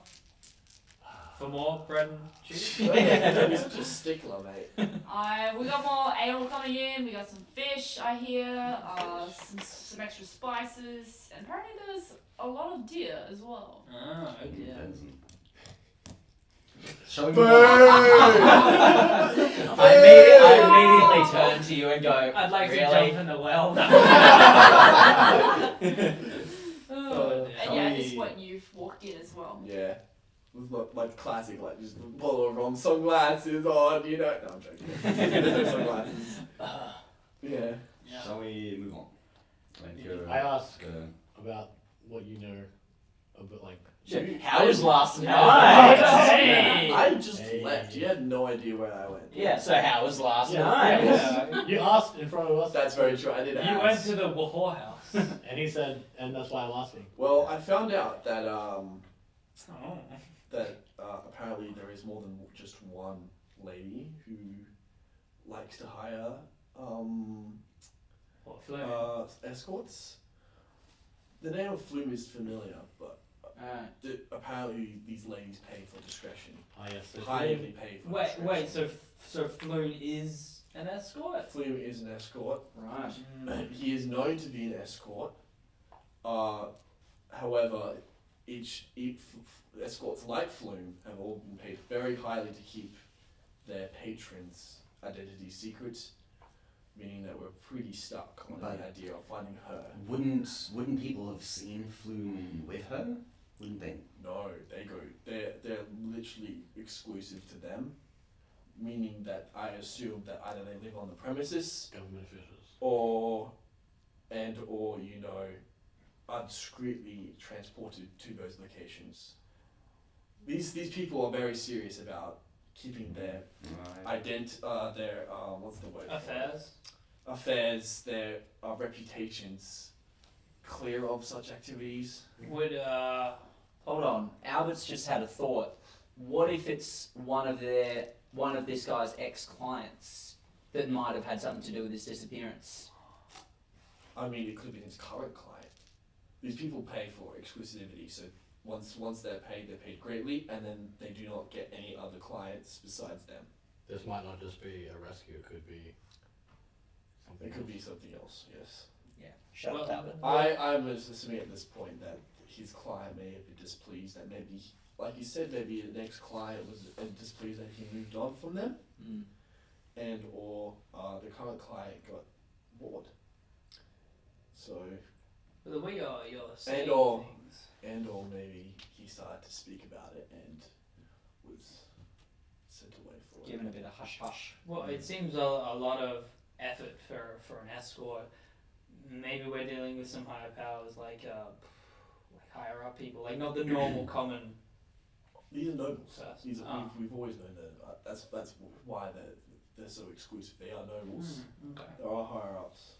For more bread and cheese? You're such a stickler, mate. We got more ale coming in. We got some fish, I hear. Some extra spices, and apparently there's a lot of deer as well. Oh, dear. Shall we Boo! move on? I immediately turn to you and go, I'd like to really? jump in the well. And yeah, at this point you've walked in as well. Yeah. With like classic, like just a bottle of rum, sunglasses on, you know. No, I'm joking. There's no sunglasses. Yeah. Shall we move on? Like, I ask uh, about what you know about like. How was last night? Hey! I just Hey. left. You had no idea where I went. Yeah, so how was last Yeah, night? yeah. You asked in front of us, That's very true. I did ask. You went to the whorehouse. and he said, and that's why I'm asking. Well, I found out that Oh. apparently there is more than just one lady who likes to hire What flavor? escorts. The name of Flume is familiar, but apparently these ladies pay for discretion. Ah, yes. So Highly pay for discretion. Wait, so Floon is an escort? Flume is an escort. Right. He is known to be an escort. However, each escorts like Flume have all been paid very highly to keep their patrons' identity secret, meaning that we're pretty stuck on the idea of finding her. wouldn't people have seen Flume with her? Wouldn't they? No, they're literally exclusive to them, meaning that I assume that either they live on the premises government officials. or are discreetly transported to those locations. These people are very serious about keeping their what's the word? Affairs, their reputations clear of such activities. Would Hold on. Albert's just had a thought. What if it's one of this guy's ex-clients that might have had something to do with his disappearance? I mean, it could have been his current client. These people pay for exclusivity, so once they're paid greatly, and then they do not get any other clients besides them. This might not just be a rescue. It could be something. It could be something else. Yes. Yeah. Shut up, Albert. I'm assuming at this point that his client may have been displeased that maybe, like you said, maybe the next client was displeased that he moved on from them, and or the current client got bored. So the way you're saying or- things. and or maybe he started to speak about it and was sent away for it. Given a bit of hush hush. Well, it seems a lot of effort for an escort. Maybe we're dealing with some higher powers, like higher up people, like not the normal common. These are nobles. First. These are, Ah. we've always known that. That's why they're so exclusive. They are nobles. Okay. There are higher ups.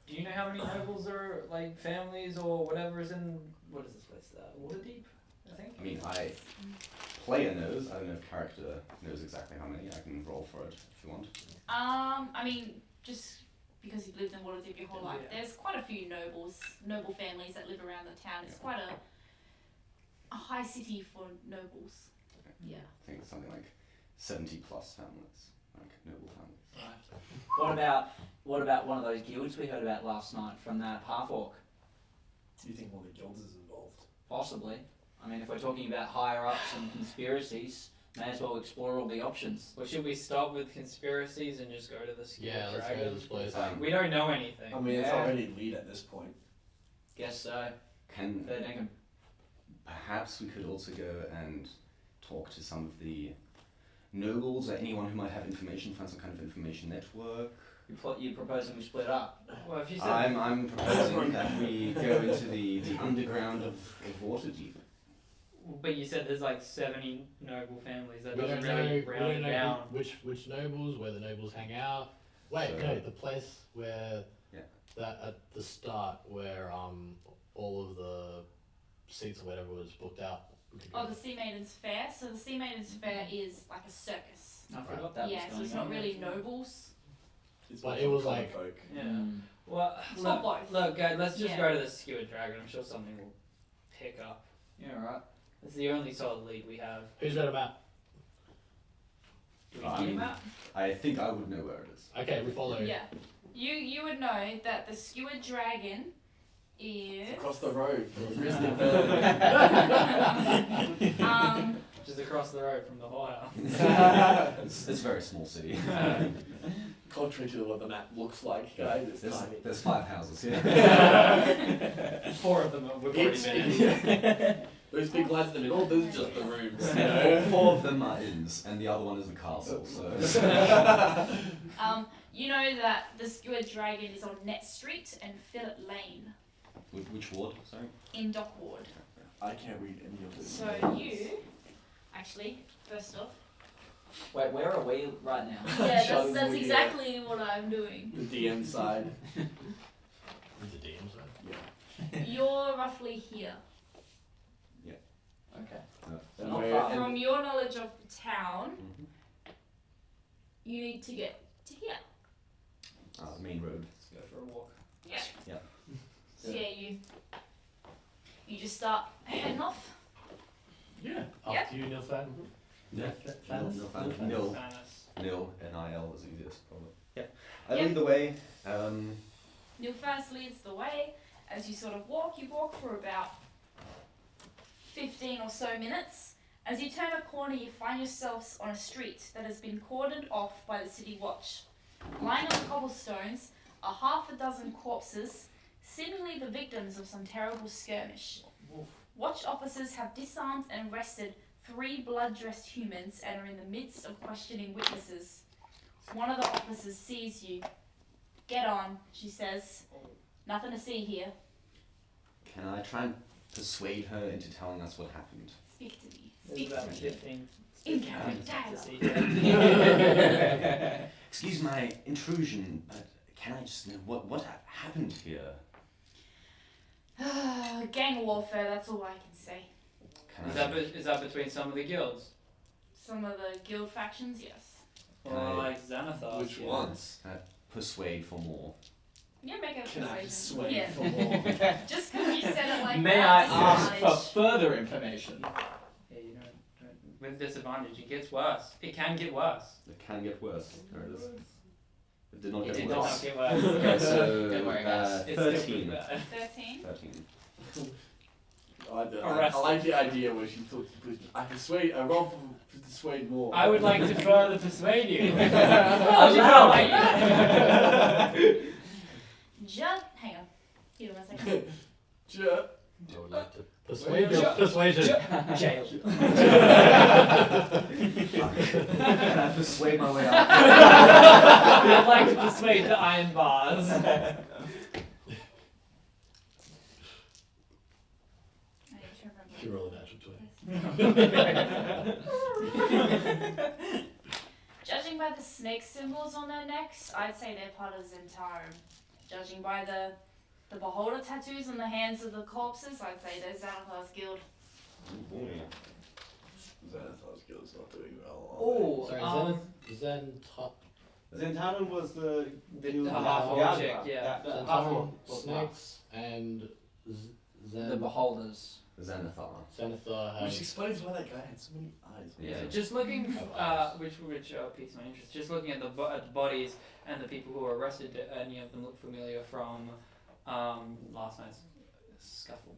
Do you know how many nobles are like families or whatever is in what is this place? Waterdeep, I think. I mean, player knows. I don't know if character knows exactly how many. I can roll for it if you want. I mean, just because you've lived in Waterdeep your whole life, Yeah. there's quite a few noble families that live around the town. It's Yeah. quite a high city for nobles. Yeah. I think it's something like 70 plus families, like noble families. Right. What about one of those guilds we heard about last night from that half orc? Do you think one of the guilds is involved? Possibly. I mean, if we're talking about higher ups and conspiracies, may as well explore all the options. Or should we stop with conspiracies and just go to the Skilled Yeah, let's go to Dragons? this place. We don't know anything. I mean, it's Yeah. already lead at this point. Guess so. Can Fair dinkum. perhaps we could also go and talk to some of the nobles or anyone who might have information, find some kind of information network. You proposing we split up? Well, if you said I'm proposing that we go into the underground of Waterdeep. but you said there's like 70 noble families. That We doesn't don't know, really we round don't it know down. which nobles, where the nobles hang out. Wait, So- no, the place where Yeah. that at the start where all of the seats or whatever was booked out. We could go Oh, there. the Sea Maidens Fair. So the Sea Maidens Fair is like a circus. I forgot that Yeah, was so going it's not on. really nobles. It's But more it for was common like- folk. Yeah. Mm. Well, It's not both. look, guys, let's just Yeah. go to the Skewered Dragon. I'm sure something will pick up. Yeah, right. It's the only solid lead we have. Who's got a map? Do we I need a mean, map? I think I would know where it is. Okay, we follow. Yeah. You would know that the Skewered Dragon is Across the road from Grizzly Just across the road from the whorehouse. It's a very small city. Contrary to what the map looks like, guys, it's tiny. There's 5 houses here. 4 of them we've already It's, been in. those big lights in the middle, those are just the rooms. You Yeah, know? 4 of them are inns, and the other one is the castle. So you know that the Skewered Dragon is on Net Street and Phillip Lane which ward? Sorry. in Dock Ward. I can't read any of this. So you, actually, first off, Wait, where are we right now? yeah, Shows that's we, exactly what I'm doing. The DM side. The DM's right. Yeah. You're roughly here. Okay. And Not we're- far. and- From your knowledge of the town, Mm-hmm. you need to get to here. The main road. Let's go for a walk. Yeah. Yeah. So yeah, you just start heading off. Yeah. Yeah. After you, Nilfan. No, Fans? no, Fairness. Nil, N-I-L is easiest, probably. Yeah. I Yeah. lead the way. Neil first leads the way. As you sort of walk, you walk for about 15 or so minutes. As you turn a corner, you find yourselves on a street that has been cordoned off by the city watch. Lying on the cobblestones are half a dozen corpses, seemingly the victims of some terrible skirmish. Watch officers have disarmed and arrested 3 blood-dressed humans and are in the midst of questioning witnesses. One of the officers sees you. Get on, she says. Nothing to see here. Can I try and persuade her into telling us what happened? Speak to me. There's Speak about to me. 15 In things character. to see here. Excuse my intrusion, but can I just know what happened here? Gang warfare, that's all I can say. Can Is that between some of the guilds? Some of the guild factions, yes. Can Or I- like Xanathar? Which ones? persuade for more? Yeah, make a Can I persuasion. persuade Yeah. for more? Just because you said it like May that. I ask for disadvantage. further information? Yeah, you don't with disadvantage, it gets worse. It can get worse. It can get worse. There it is. It did not It get did worse. not. Not get worse. Okay, so Don't worry, guys. It's still pretty 13. bad. 13. 13. I Arrested. like the idea where she thought I roll for persuade more. I would like to further persuade you. Oh, Wow. Hang on. Give him a second. I would like to persuade your persuasion. Jail. Can I persuade my way out? I'd like to persuade the iron bars. You roll a natural 20. Judging by the snake symbols on their necks, I'd say they're part of Zentarum. Judging by the beholder tattoos on the hands of the corpses, I'd say they're Xanathar's guild. Xanathar's guild's not doing well. Oh, Sorry, Zen top. Zentarum was the The half-orc chick, yeah. The Zentarum, half-orc was snakes, and Zen. the beholders. Xanathar. Xanathar Which has. explains why that guy had so many eyes. Yeah. Just looking, which piques my interest. Just looking at the bodies and the people who were arrested, do any of them look familiar from last night's scuffle?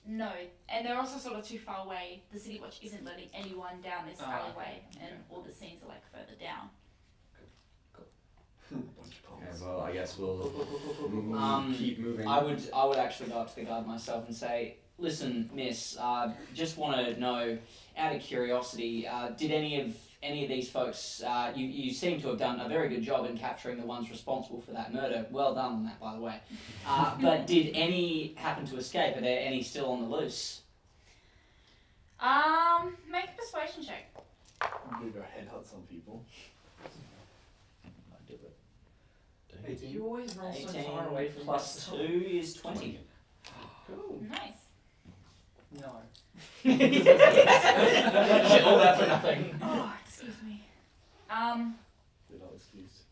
No, and they're also sort of too far away. The City Watch isn't letting anyone down this alleyway, and all the scenes are like further down. Bunch of Okay, palms. well, I guess we'll keep moving. I would actually go up to the guard myself and say, listen, miss, just want to know, out of curiosity, did any of these folks, you seem to have done a very good job in capturing the ones responsible for that murder. Well done on that, by the way. But did any happen to escape? Are there any still on the loose? Make a persuasion check. I'm gonna go headhunt some people. I'd do it. 18. You always roll so 18 far away from plus 2 is 20. Cool. Nice. No. All that for nothing. Oh, excuse me. They're not excused.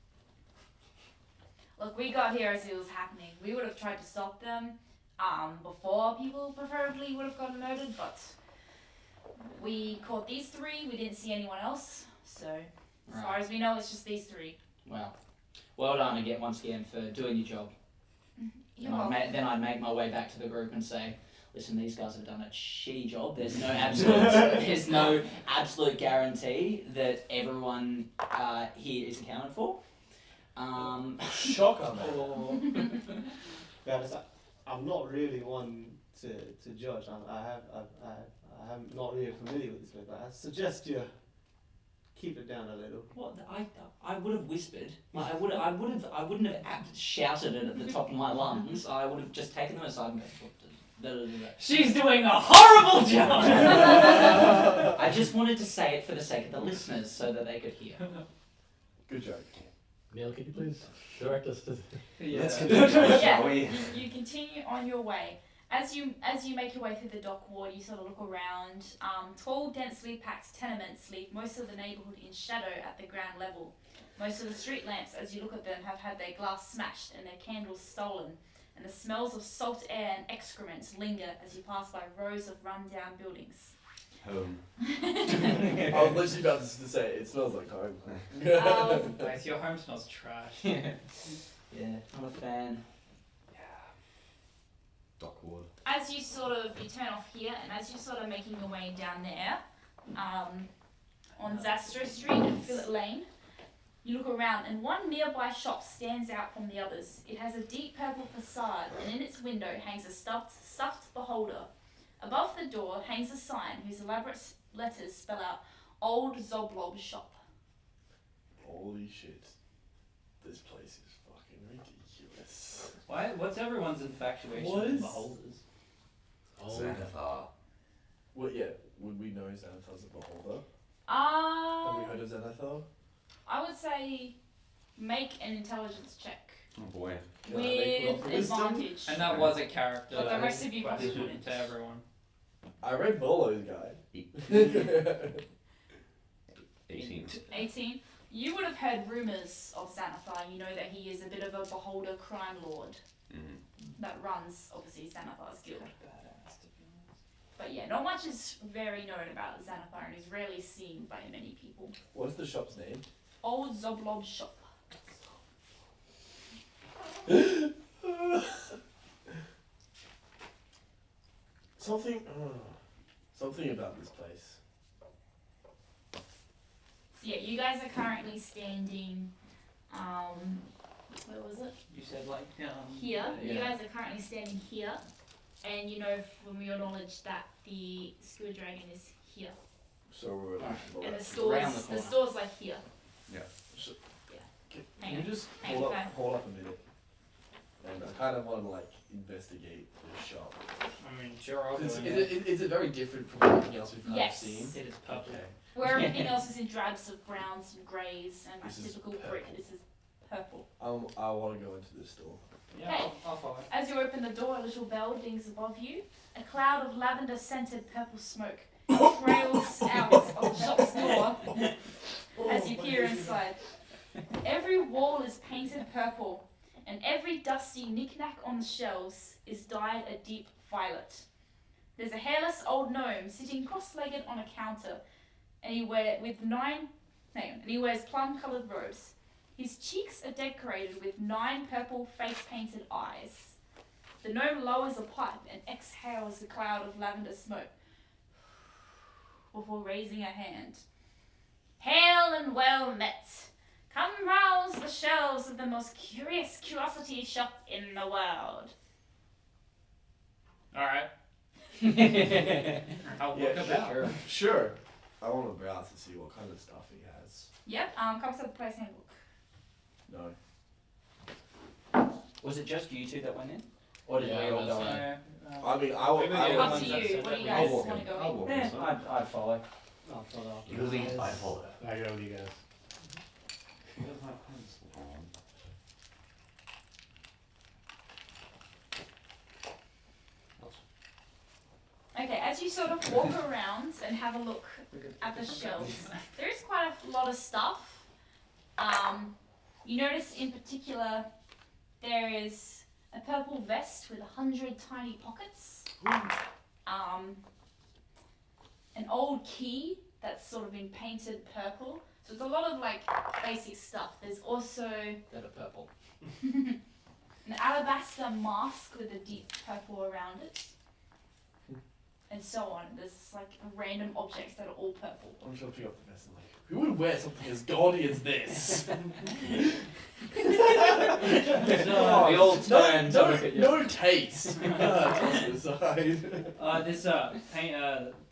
Look, we got here as it was happening. We would have tried to stop them before people preferably would have gotten murdered, but we caught these three. We didn't see anyone else, so as far as we know, it's just these three. Well done again, once again, for doing your job. You're And welcome. then I'd make my way back to the group and say, listen, these guys have done a shitty job. There's no absolute guarantee that everyone here is accounted for. Shocker, man. Guys, I'm not really one to judge. I'm not really familiar with this bit, but I suggest you keep it down a little. What I would have whispered. Like, I wouldn't have shouted it at the top of my lungs. I would have just taken them aside and go. She's doing a horrible job! I just wanted to say it for the sake of the listeners, so that they could hear. Good joke. Neil, could you please direct us to? Let's Yeah. continue, shall Yeah. we? You continue on your way. As you make your way through the dock ward, you sort of look around. Tall, densely packed tenements leave most of the neighbourhood in shadow at the ground level. Most of the street lamps, as you look at them, have had their glass smashed and their candles stolen, and the smells of salt air and excrement linger as you pass by rows of run-down buildings. Home. I was literally about to say it smells like home. Nice, your home smells trash. Yeah, not a fan. Dock ward. As you turn off here, and as you're sort of making your way down there, on Zastra Street and Phillip Lane, you look around and one nearby shop stands out from the others. It has a deep purple facade, and in its window hangs a stuffed beholder. Above the door hangs a sign whose elaborate letters spell out Old Zoblob Shop. Holy shit. This place is fucking ridiculous. What's everyone's infatuation What with is- beholders? Xanathar. Well, yeah, would we know Xanathar's a beholder? Have we heard of Xanathar? I would say make an intelligence check Oh boy. Can I make with roll wisdom? advantage. And that was a character But the rest of you guys question wouldn't. to everyone. I read Volo's guide. 18. 18. You would have heard rumours of Xanathar. You know that he is a bit of a beholder crime lord that runs, obviously, Xanathar's guild. Badass, to be honest. But yeah, not much is very known about Xanathar and is rarely seen by many people. What's the shop's name? Old Zoblob Shop. Something about this place. So yeah, you guys are currently standing, where was it? You said like Here. You yeah. guys are currently standing here. And you know from your knowledge that the squid dragon is here. So we're like, And the Around store's the corner. like here. can Hang you on. just Hang hold on. up a minute? And I kind of want to like investigate the shop. I mean, sure, I'll go Is in it there. very different from everything else we've kind Yes. of seen? It is purple. Okay. Where everything else is in drabs of browns and greys and like This is typical brick, purple. this is purple. I want to go into this store. Yeah, Hey. I'll follow. As you open the door, a little bell dings above you. A cloud of lavender-scented purple smoke trails out of the shop's door as you peer inside. Every wall is painted purple, and every dusty knick-knack on the shelves is dyed a deep violet. There's a hairless old gnome sitting cross-legged on a counter, and he wears plum-coloured robes. His cheeks are decorated with 9 purple face-painted eyes. The gnome lowers a pipe and exhales a cloud of lavender smoke before raising a hand. Hail and well met. Come browse the shelves of the most curious curiosity shop in the world. Alright. I'll Yeah, look about. Sure. Sure. I want to browse to see what kind of stuff he has. Yep, comes to the place and look. No. Was it just you two that went in? Or did Yeah, we all that's go in? Yeah, I mean, I will. Maybe I the will Up ones to that you. said What that do you we guys all want to go I'll in? walk Yeah, inside. I'd follow. I'll follow after You lead, guys. I follow. I go with you guys. He doesn't have pencil on. Okay, as you sort of walk around and have a look at the shelves, there is quite a lot of stuff. You notice in particular there is a purple vest with 100 tiny pockets. An old key that's sort of been painted purple. So it's a lot of like basic stuff. There's also That are purple. an alabaster mask with a deep purple around it. And so on. There's like random objects that are all purple. I'm just gonna pick up the vest and like, who would wear something as gaudy as this? We all turn to look at you. No taste. Toss it aside. This paint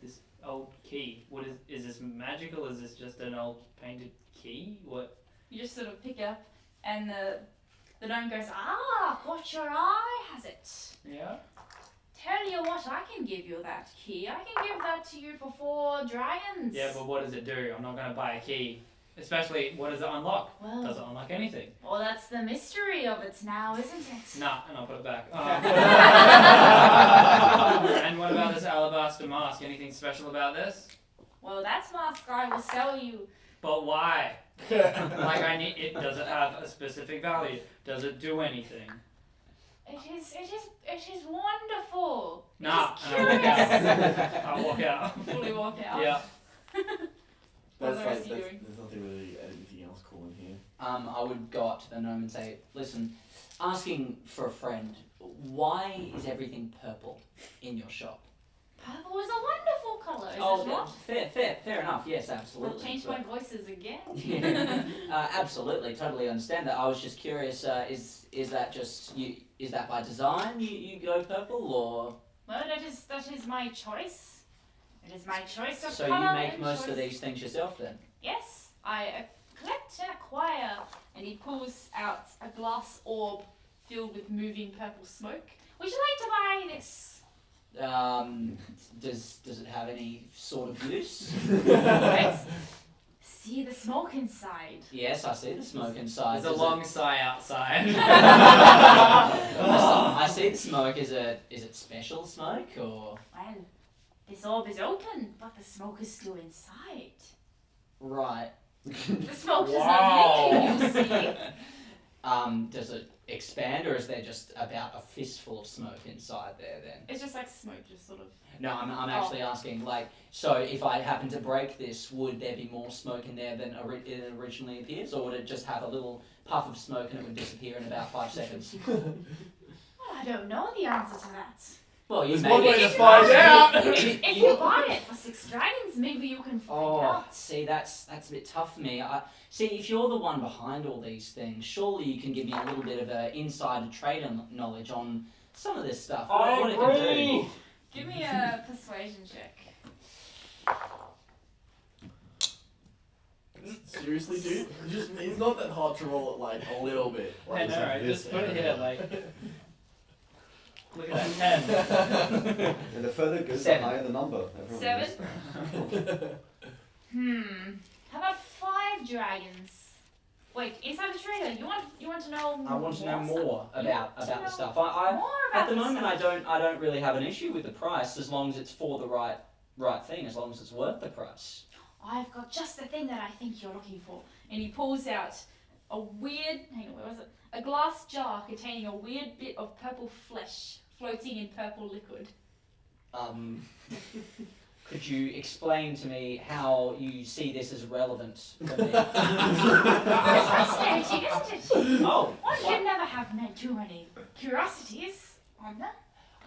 this old key. What is this magical? Is this just an old painted key? What? You just sort of pick it up and the gnome goes, "Ah, got your eye, has it? Yeah. Tell you what, I can give you that key. I can give that to you for 4 dragons." Yeah, but what does it do? I'm not gonna buy a key. Especially, what does it unlock? Well, Doesn't unlock anything. well, that's the mystery of it now, isn't it? Nah, and I'll put it back. And what about this alabaster mask? Anything special about this? Well, that mask I will sell you. But why? Like I need it. Does it have a specific value? Does it do anything? It is wonderful. Nah, It is and I'll walk curious. out. I'll walk out. Fully walk out. Yeah. What That's the like, rest are you doing? there's nothing really anything else cool in here. I would go up to the gnome and say, listen, asking for a friend, why is everything purple in your shop? Purple is a wonderful colour, is it not? Fair enough, yes, I'll absolutely. change but- my voices again. Yeah, absolutely, totally understand that. I was just curious, is that just you? Is that by design you go purple, or Well, that is my choice. It is my choice of so colour you make and most choice. of these things yourself then? Yes, I collect and acquire. And he pulls out a glass orb filled with moving purple smoke. Would you like to buy this? Does it have any sort of use? Right. See the smoke inside. Yes, I see the smoke inside. There's a Does long sigh outside. I see the smoke. Is it special smoke or? Well, this orb is open, but the smoke is still inside. Right. The smoke Wow. does not leak, you see. Does it expand, or is there just about a fistful of smoke inside there then? It's just like smoke, just sort of. No, I'm actually asking, like, so if I happen to break this, would there be more smoke in there than it originally appears, or would it just have a little puff of smoke and it would disappear in about 5 seconds? Well, I don't know the answer to that. Well, you There's may one be- way to find out. If you buy it for 6 dragons, maybe you can find Oh, out. see, that's a bit tough for me. See, if you're the one behind all these things, surely you can give me a little bit of insider trader knowledge on some of this stuff. I what it can do. agree. Give me a persuasion check. Seriously, dude? It's not that hard to roll it like a little bit. I Like, know, right? this Just put it here, area. like. Look at that 10. And the further it goes, Seven. the higher the number. Everyone 7? knows that. How about 5 dragons? Wait, Insider Trader, you want to know I want to know stuff? more You about want to the know stuff. More I about at the moment stuff. I don't really have an issue with the price as long as it's for the right thing, as long as it's worth the price. I've got just the thing that I think you're looking for. And he pulls out a weird, hang on, where was it? A glass jar containing a weird bit of purple flesh floating in purple liquid. Could you explain to me how you see this as relevant for me? It's fascinating, isn't it? Oh, One can never have too many curiosities on them.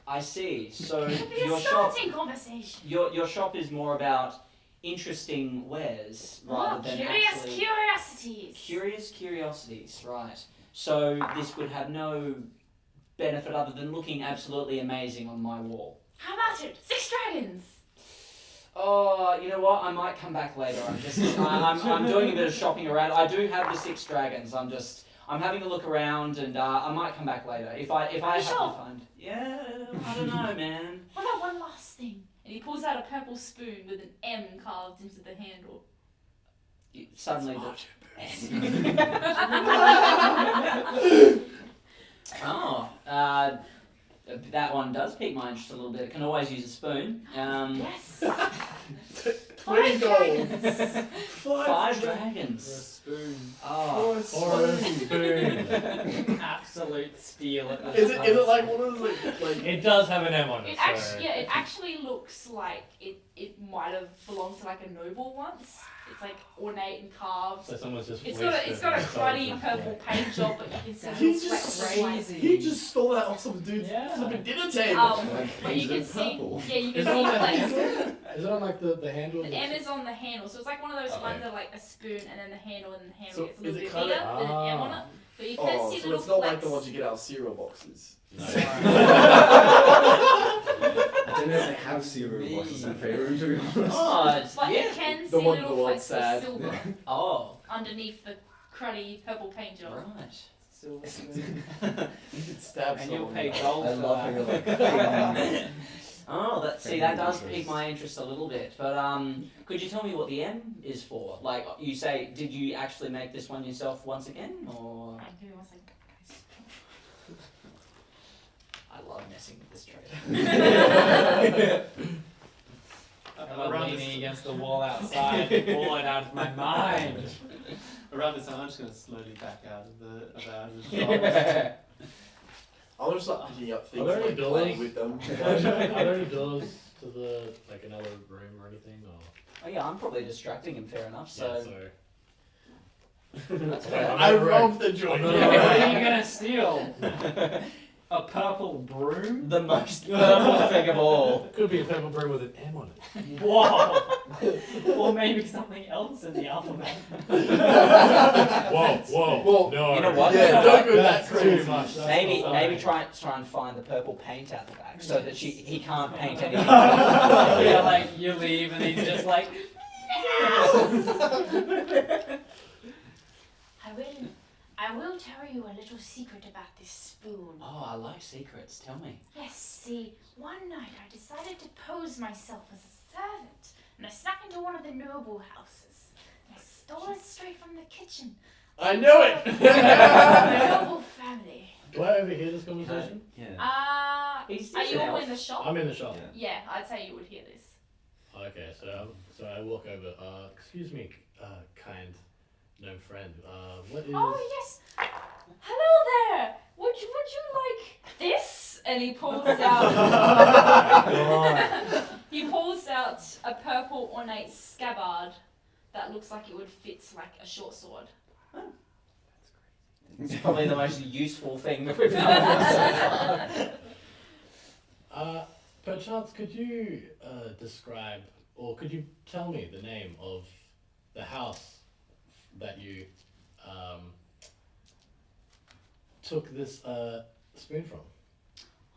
I see. So It could be a your shop, starting conversation. your shop is more about interesting wares rather than curious actually curiosities. curious curiosities, right? So this would have no benefit other than looking absolutely amazing on my wall. How about it? 6 dragons. Oh, you know what? I might come back later. I'm doing a bit of shopping around. I do have the 6 dragons. I'm having a look around, and I might come back later if I Are you happen sure? to find. Yeah, I don't know, man. What about one last thing? And he pulls out a purple spoon with an M carved into the handle. Suddenly, that one does pique my interest a little bit. It can always use a spoon. Yes. 20 gold. 5 For a dragons. spoon. Oh. Or a spoon. Absolute steal at this Is it like one of those like It does have an M on it. It actually, yeah, it actually looks like it might have belonged to like a noble once. It's like ornate and carved. So someone's just It's got a wasted cruddy and purple paint job, but you can see He it's just like crazy. he just stole that off some dude's Yeah. flipping dinner table. But you can see, Purple. yeah, you can Is see it on the like handle? Is it on like the handle? the M is on the handle, so it's like one of those Okay. ones that are like a spoon and then the handle and the handle So gets a is little it bit kinda- bigger with an M on it. But you can Oh, see so little it's not like flecks. the ones you get out of cereal boxes. No. I don't know if they have cereal boxes in Faerun, to be honest. Oh, But yeah. you can The see one little the flecks sad. of silver Oh, underneath the cruddy purple paint job. right. Silver spoon. You could stab And you'll someone. pay gold I for love how you're that. like fading. Oh, that Very does interesting. pique my interest a little bit. But could you tell me what the M is for? Like you say, did you actually make this one yourself once again, or? Give me one second. I love messing with this trader. I'm leaning against the wall outside, falling out of my mind. Around this time, I'm just going to slowly back out of the shop. I want to start picking up things Are there any like doors? playing with them. Are there any doors to the like another room or anything? Or Oh yeah, I'm probably distracting him. Fair enough. So that's Yeah, fair. I robbed the joint. I'm What not- are you gonna steal? A purple broom? The most purple thing of all. Could be a purple broom with an M on it. Whoa! Or maybe something else in the alphabet. Whoa, Well, no. You know what? Yeah, don't go that That's crazy. too much. That's Maybe not maybe fine. try and find the purple paint out the back so that he can't paint anything. Yeah, like you leave and he's just like, I will tell you a little secret about this spoon. Oh, I like secrets. Tell me. Yes, see, one night I decided to pose myself as a servant, and I snuck into one of the noble houses. And I stole it straight from the kitchen. I knew it. The noble family. Do I overhear this conversation? Yeah. He's Are you an all elf. in the shop? I'm in the shop. Yeah. Yeah, I'd say you would hear this. Okay, so I walk over. Excuse me, kind gnome friend. What is? Oh yes. Hello there. Would you like this? And he pulls out. He pulls out a purple ornate scabbard that looks like it would fit like a short sword. It's probably the most useful thing that we've done so far. Perchance, could you describe, or could you tell me the name of the house that you took this spoon from?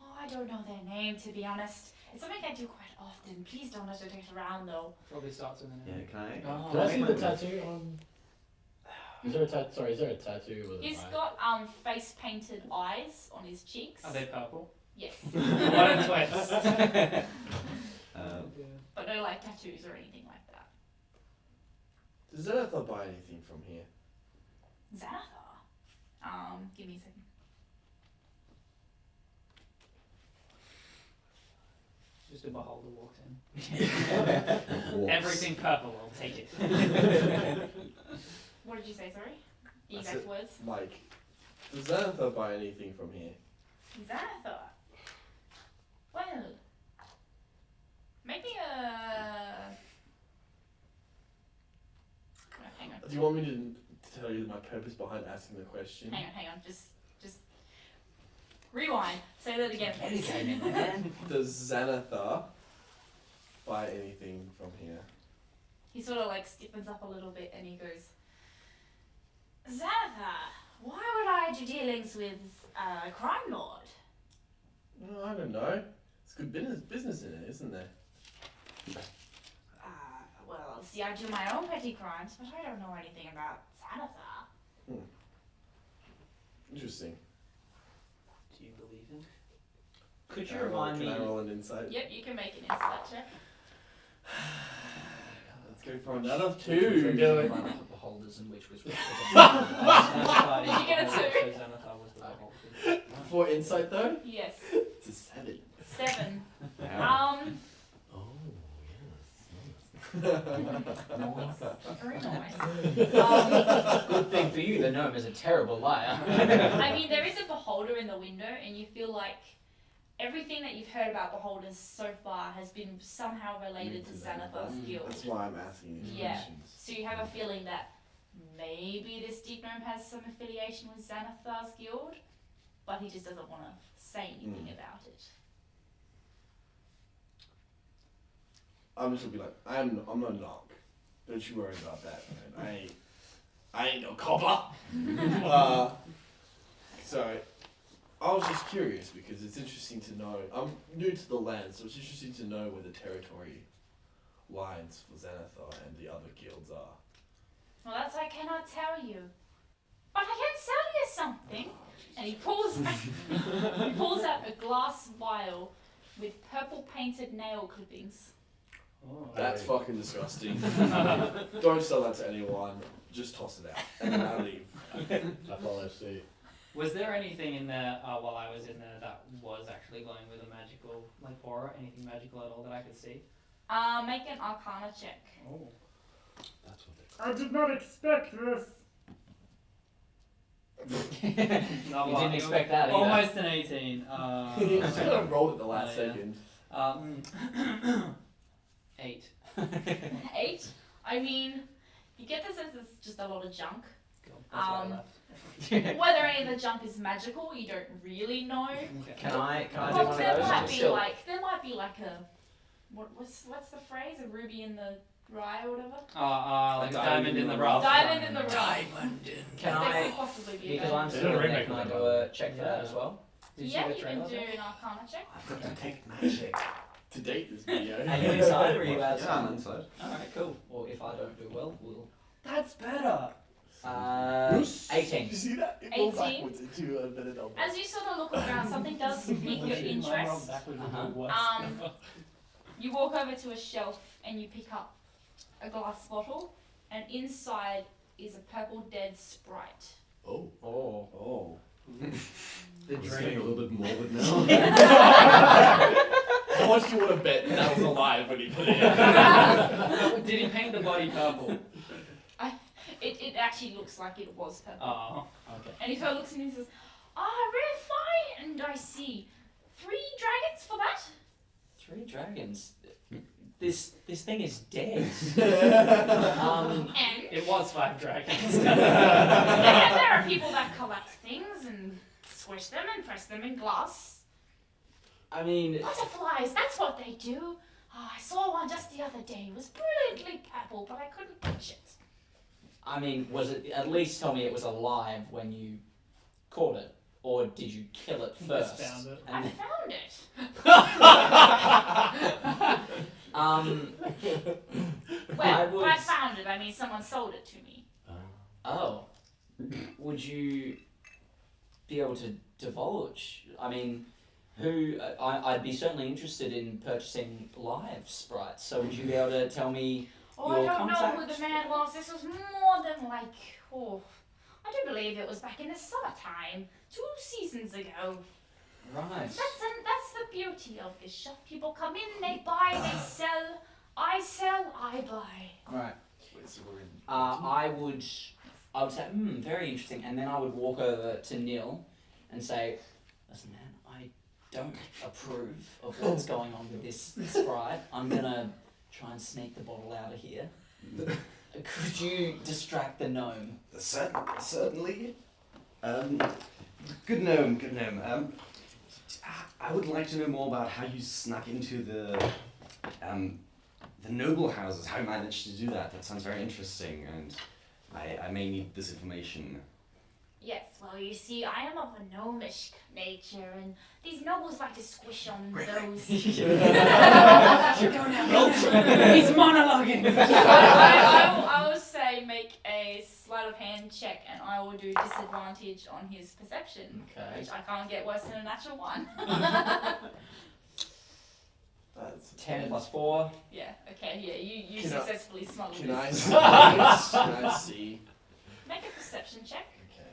Oh I don't know their name, to be honest. It's something I do quite often. Please don't let it get around, though. Probably starts with an Yeah, M. can I? Oh, Did I see make the my- tattoo on? Is there a tattoo? Is there a tattoo with He's an eye? got face painted eyes on his cheeks. Are they purple? Yes. What a twist. But no like tattoos or anything like that. Does Xanathar buy anything from here? Xanathar? Give me a second. Just a beholder walks in. Walks. Everything purple, I'll take it. What did you say, sorry? The That's exact it. words? Like, does Xanathar buy anything from here? Xanathar? Well, maybe a... Oh, hang on. Do you want me to tell you my purpose behind asking the question? Hang on, just rewind. Say that again. Dedicated, man. Does Xanathar buy anything from here? He sort of like stiffens up a little bit and he goes, Xanathar, why would I do dealings with a crime lord? Well, I don't know. It's good business in it, isn't there? Well, see, I do my own petty crimes, but I don't know anything about Xanathar. Interesting. Do you believe him? Could you Can I roll- remind me? Can I roll an insight? Yep, you can make an insight check. Let's go for another Could 2. you Do it. remind me of the beholders and which was which? Did you get a 2? So Xanathar was the beholder. For insight though? Yes. It's a 7. 7. Wow. Oh, Very nice. Good thing for you, the gnome is a terrible liar. I mean, there is a beholder in the window, and you feel like everything that you've heard about beholders so far has been somehow related to Xanathar's guild. That's why I'm asking these Yeah. questions. So you have a feeling that maybe this deep gnome has some affiliation with Xanathar's guild, but he just doesn't want to say anything about it. I'm just gonna be like, I'm no knock. Don't you worry about that, man. I ain't no cobbler. So I was just curious because it's interesting to know. I'm new to the land, so it's interesting to know where the territory lines for Xanathar and the other guilds are. Well, that I cannot tell you. But I can tell you something. And he pulls out a glass vial with purple painted nail clippings. Oh, That's fucking disgusting. Don't sell that to anyone. Just toss it out and then I leave. I follow suit. Was there anything in there while I was in there that was actually glowing with a magical like aura? Anything magical at all that I could see? Make an Arcana check. Oh. That's what they I did not expect this. You didn't expect that either. Almost an 18. He just kind of rolled at the last Oh, yeah. second. 8. 8. I mean, you get the sense it's just a lot of junk. Cool. That's why I left. Whether any of the junk is magical, you don't really know. Okay. Can I do Well, one of there those? might I'm be still. like a what's the phrase? A ruby in the rye or whatever. Like a diamond in the rough. Diamond in the rough. Can There I? could possibly be. Because a I'm They still did a in there, remake can I of do that. a check for that as well? Did yeah, you you see the can do trailer? an Arcana check. I've got to take magic. To date this video. Are you inside or are you Yeah, outside? I'm inside. Alright, cool. Well, if I don't do well, we'll. That's better. 18. You see that? It goes 18? backwards into a minute of As you sort of look around, something does pique your interest. You walk over to a shelf and you pick up a glass bottle, and inside is a purple dead Sprite. Oh. Oh. Oh. The It's getting drink. a little bit morbid now. How much do you want to bet that was alive when he put it in? Did he paint the body purple? It actually looks like it was purple. Oh, okay. And he sort of looks at me and says, very fine, and I see 3 dragons for that. 3 dragons. This thing is dead. And It was 5 dragons. and there are people that collect things and squish them and press them in glass. I mean, Butterflies, that's what they do. Oh, I saw one just the other day. It was brilliantly purple, but I couldn't touch it. was it? At least tell me it was alive when you caught it, or did you kill it Just first? found it. I And found it. I Well, would. I found it. I mean, someone sold it to me. Oh, would you be able to divulge? I mean, I'd be certainly interested in purchasing live sprites. So would you be able to tell me? Oh, Your I don't know who contact? the man was. This was more than like, I do believe it was back in the summertime, 2 seasons ago. Right. That's the beauty of this shop. People come in, they buy, they sell. I sell, I buy. Right. Wait, so we're in. I would say, very interesting, and then I would walk over to Neil and say, listen, man, I don't approve of what's going on with this sprite. I'm gonna try and sneak the bottle out of here. Could you distract the gnome? Certainly. Good gnome, good gnome. I would like to know more about how you snuck into the noble houses, how you managed to do that. That sounds very interesting, and I may need this information. Yes, well, you see, I am of a gnomish nature, and these nobles like to squish on those. He's monologuing! I will say make a sleight of hand check, and I will do disadvantage on his perception, Okay. which I can't get worse than a natural 1. That's 10 plus 4. Yeah, okay, yeah, you Can I- successfully smuggled Can I this. see? Can I see? Make a perception check. Okay.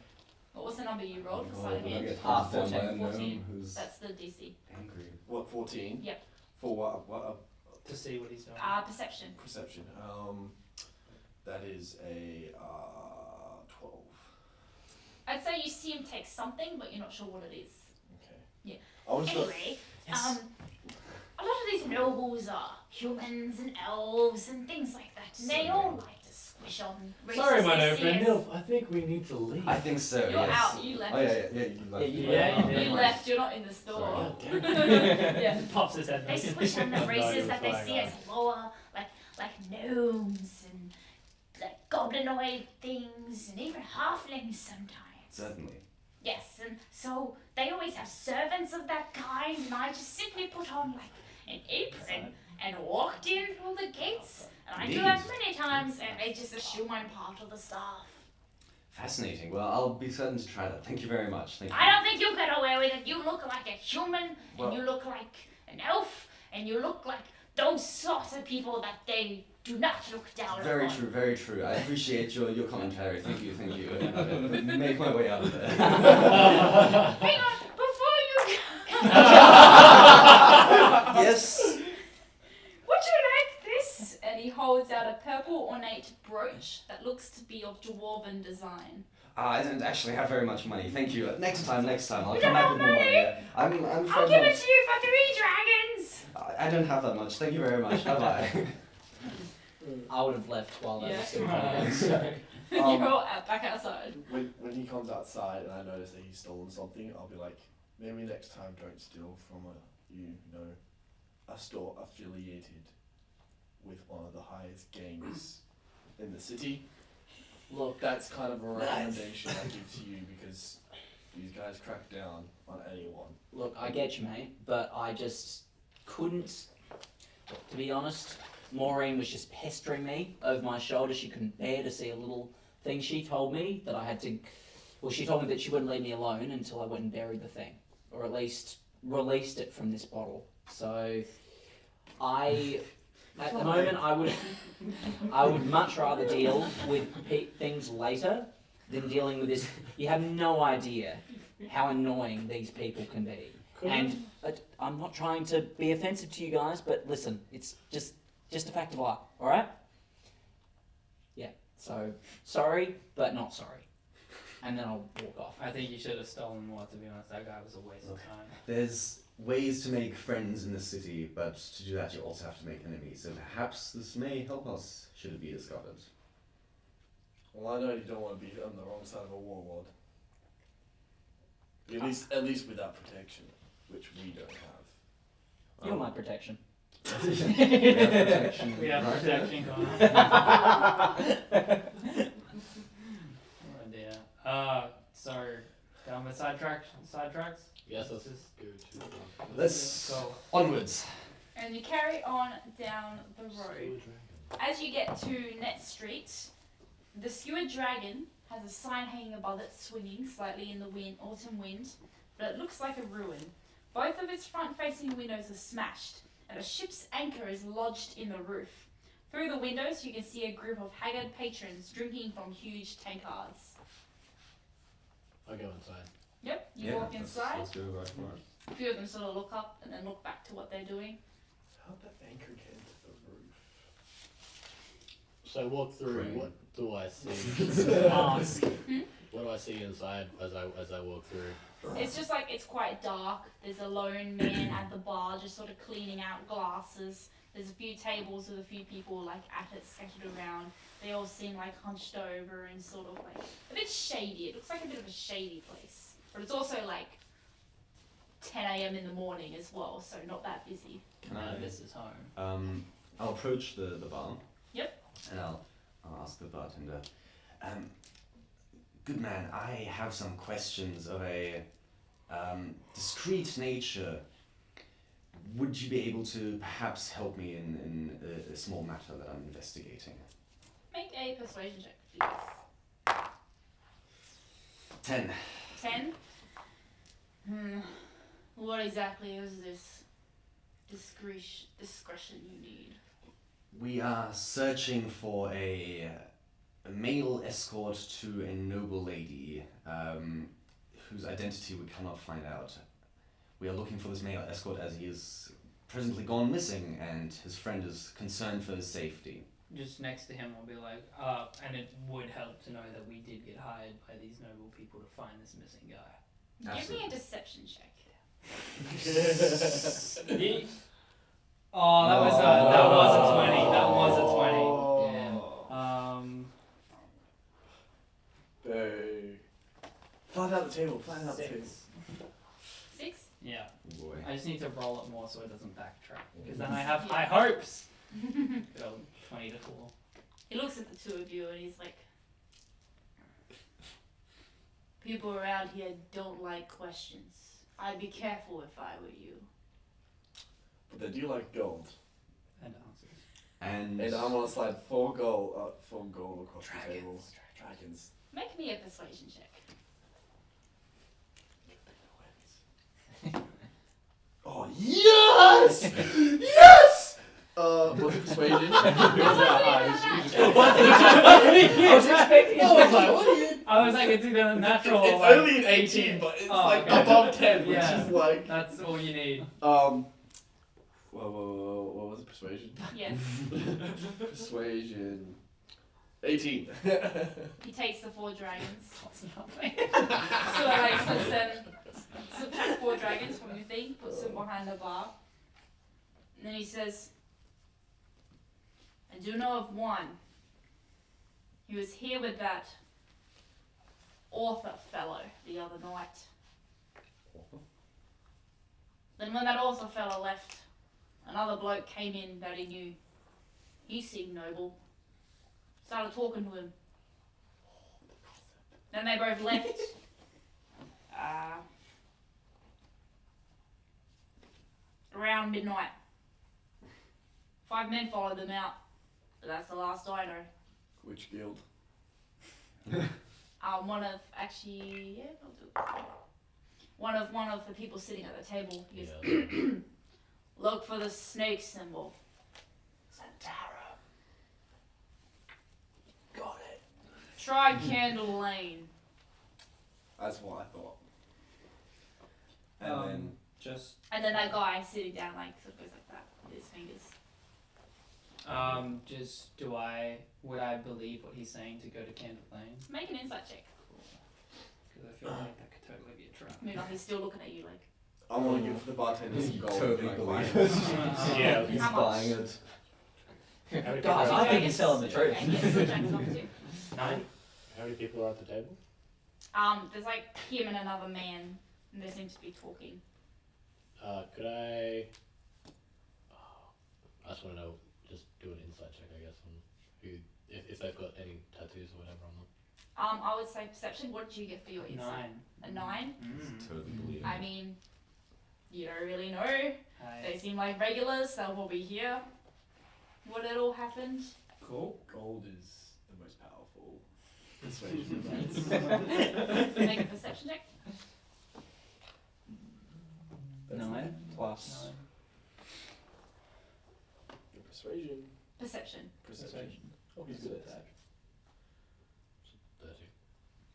What was the number you rolled for Oh, sleight of will I hand? get Ah, hunted down by a 14. gnome who's That's the DC. angry? What, 14? Yep. For what? To see what he's doing. Perception. Perception. That is a 12. I'd say you see him take something, but you're not sure what it is. Okay. Yeah. I was not. Anyway, a lot of these nobles are humans and elves and things like that, and they all like to squish on races Sorry, my they no see friend. as- Nilf, I think we need to leave. I think so. You're yes. out, you left. Oh yeah, you left. Yeah, you did. You left, you're not in the store. God damn Yeah. Pops his head They back. squish on the No, races you're that they flying see on. as lower, like gnomes and like goblinoid things and even halflings sometimes. Certainly. Yes, and so they always have servants of that kind, and I just simply put on like an apron and walked in through the gates. And I do Indeed. that many times, and they just assume I'm part of the staff. Fascinating. Well, I'll be certain to try that. Thank you very much. Thank you. I don't think you get away with it. You look like a human, Well- and you look like an elf, and you look like those sort of people that they do not look down Very upon. true, very true. I appreciate your commentary. Thank you, thank you. I'll make my way out of there. Hang on, before you Yes. would you like this? And he holds out a purple ornate brooch that looks to be of dwarven design. I don't actually have very much money. Thank you. Next time. I'll You come don't back have with more money. money? I'm I'll afraid give not. it to you for 3 dragons! I don't have that much. Thank you very much. Bye bye. I would have left while they Yeah. were still going. So. You're all back outside. When he comes outside and I notice that he's stolen something, I'll be like, maybe next time don't steal from a store affiliated with one of the highest gangs in the city. Look, That's kind of a recommendation I give to you because these guys crack down on anyone. Look, I get you, mate, but I just couldn't. To be honest, Maureen was just pestering me over my shoulder. She couldn't bear to see a little thing. She told me that I had to. Well, she told me that she wouldn't leave me alone until I went and buried the thing, or at least released it from this bottle. So, at the moment, I would much rather deal with things later than dealing with this. You have no idea how annoying these people can be. And I'm not trying to be offensive to you guys, but listen, it's just a fact of life, all right? Yeah. So sorry, but not sorry. And then I'll walk off. I think you should have stolen more, to be honest. That guy was a waste of time. There's ways to make friends in the city, but to do that you also have to make enemies. So perhaps this may help us should it be discovered. Well, I know you don't want to be on the wrong side of a warlord. At least without protection, which we don't have. You're my protection. We have protection going on. Oh dear. So, down With sidetracks. Yes, let's Just just go to. Let's go. onwards. And you carry on down the road. As you get to Net Street, the skewered dragon has a sign hanging above it, swinging slightly in the autumn wind, but it looks like a ruin. Both of its front-facing windows are smashed, and a ship's anchor is lodged in the roof. Through the windows, you can see a group of haggard patrons drinking from huge tankards. I'll go inside. Yep, you walk inside. Let's go right for it. A few of them sort of look up and then look back to what they're doing. How'd that anchor get into the roof? So I walk through. Crane. What do I see? Ask. What do I see inside as I walk through? It's just like it's quite dark. There's a lone man at the bar just sort of cleaning out glasses. There's a few tables with a few people like at it scattered around. They all seem like hunched over and sort of like a bit shady. It looks like a bit of a shady place. But it's also like 10 a.m. in the morning as well, so not that busy. Can None I? of this is home. I'll approach the bar. Yep. And I'll ask the bartender. Good man, I have some questions of a discreet nature. Would you be able to perhaps help me in a small matter that I'm investigating? Make a persuasion check, please. 10. 10? What exactly is this discretion you need? We are searching for a male escort to a noble lady whose identity we cannot find out. We are looking for this male escort as he is presently gone missing and his friend is concerned for his safety. Just next to him, I'll be like, and it would help to know that we did get hired by these noble people to find this missing guy. Give me a Absolutely. deception check. Oh, that was a 20. That was a 20. Damn. Boo. Flat out the table, flat out the table. 6? Yeah. Boy. I just need to roll it more so it doesn't backtrack. Because then I have high hopes. Go 20 to 4. He looks at the two of you and he's like, people around here don't like questions. I'd be careful if I were you. But they do like gold. And answers. And And I'm gonna slide 4 gold across the table. Dragons. Make me a persuasion check. Oh yes! Yes! What's persuasion? I was expecting it. I was like, what are you? I was like, it's either natural or It's like, only an 18, but it's Oh, like okay. above 10, which Yeah. is like that's all you need. whoa, what was it? Persuasion? Yeah. Persuasion. 18. He takes the 4 dragons. That's nothing. So like puts them, subtract 4 dragons from your thing, puts them behind the bar. And then he says, I do know of one. He was here with that author fellow the other night. Then when that author fellow left, another bloke came in that he knew. He seemed noble. Started talking to him. Then they both left. Around midnight. 5 men followed them out. But that's the last I know. Which guild? One of actually, yeah, I'll do it. One of the people sitting at the table. He goes, Yeah. look for the snake symbol. Santara. Got it. Try Candle Lane. That's what I thought. And then Just And then that guy sitting down like sort of goes like that with his fingers. would I believe what he's saying to go to Candle Lane? Make an insight check. Because I feel like that could totally be a trap. I mean, like he's still looking at you like. I want to give the bartender some gold. Totally like, believe buy it. Yeah. He's How much? buying it. How many Guys, people- I think he's telling the truth. Okay, yeah, so Jack's off too. 9? How many people are at the table? There's like him and another man, and they seem to be talking. Could I? I just want to know. Just do an insight check, I guess, on who, if they've got any tattoos or whatever on them. I would say perception. What did you get for your insight? 9. A 9? Totally believe I it. mean, you don't really know. They Hi. seem like regulars. They'll probably hear what it all happened. Cool. Gold is the most powerful persuasion device. Make a perception check. That's 9 plus. Your persuasion. Perception. Perception. Oh, he's good at that.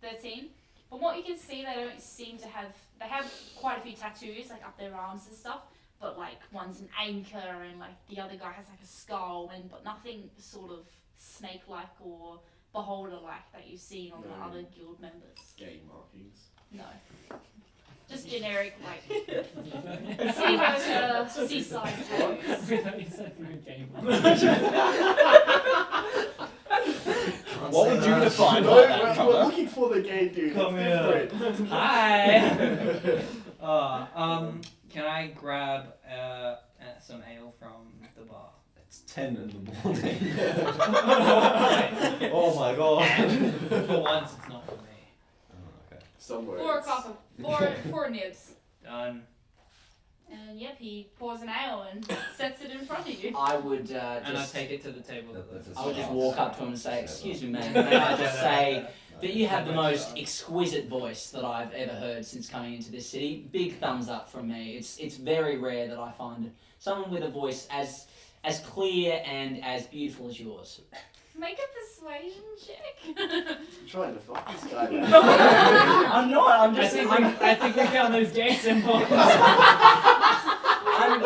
13. From what you can see, they don't seem to have. They have quite a few tattoos, like up their arms and stuff. But like one's an anchor, and like the other guy has like a skull, but nothing sort of snake-like or beholder-like that you've seen on the No. other guild members. Gang markings. No. Just generic, like seaside tattoos. What would you define No, by that? we're looking for the gay dude. Come It's different. Hi. Can I grab some ale from the bar? It's 10 in the morning. Oh my god. For once, it's not for me. Oh, okay. Somewhere. 4 cups, 4 nibs. Done. And yep, he pours an ale and sets it in front of you. I would And I just. take it to the table. I would just walk up to him and say, "Excuse me, man. May I just say that you have the most exquisite voice that I've ever heard since coming into this city. Big thumbs up from me. It's very rare that I find someone with a voice as clear and as beautiful as yours." Make a persuasion check. I'm trying to fuck this guy. I'm not. I'm I just. think, I'm, I think we found those gay symbols. I'm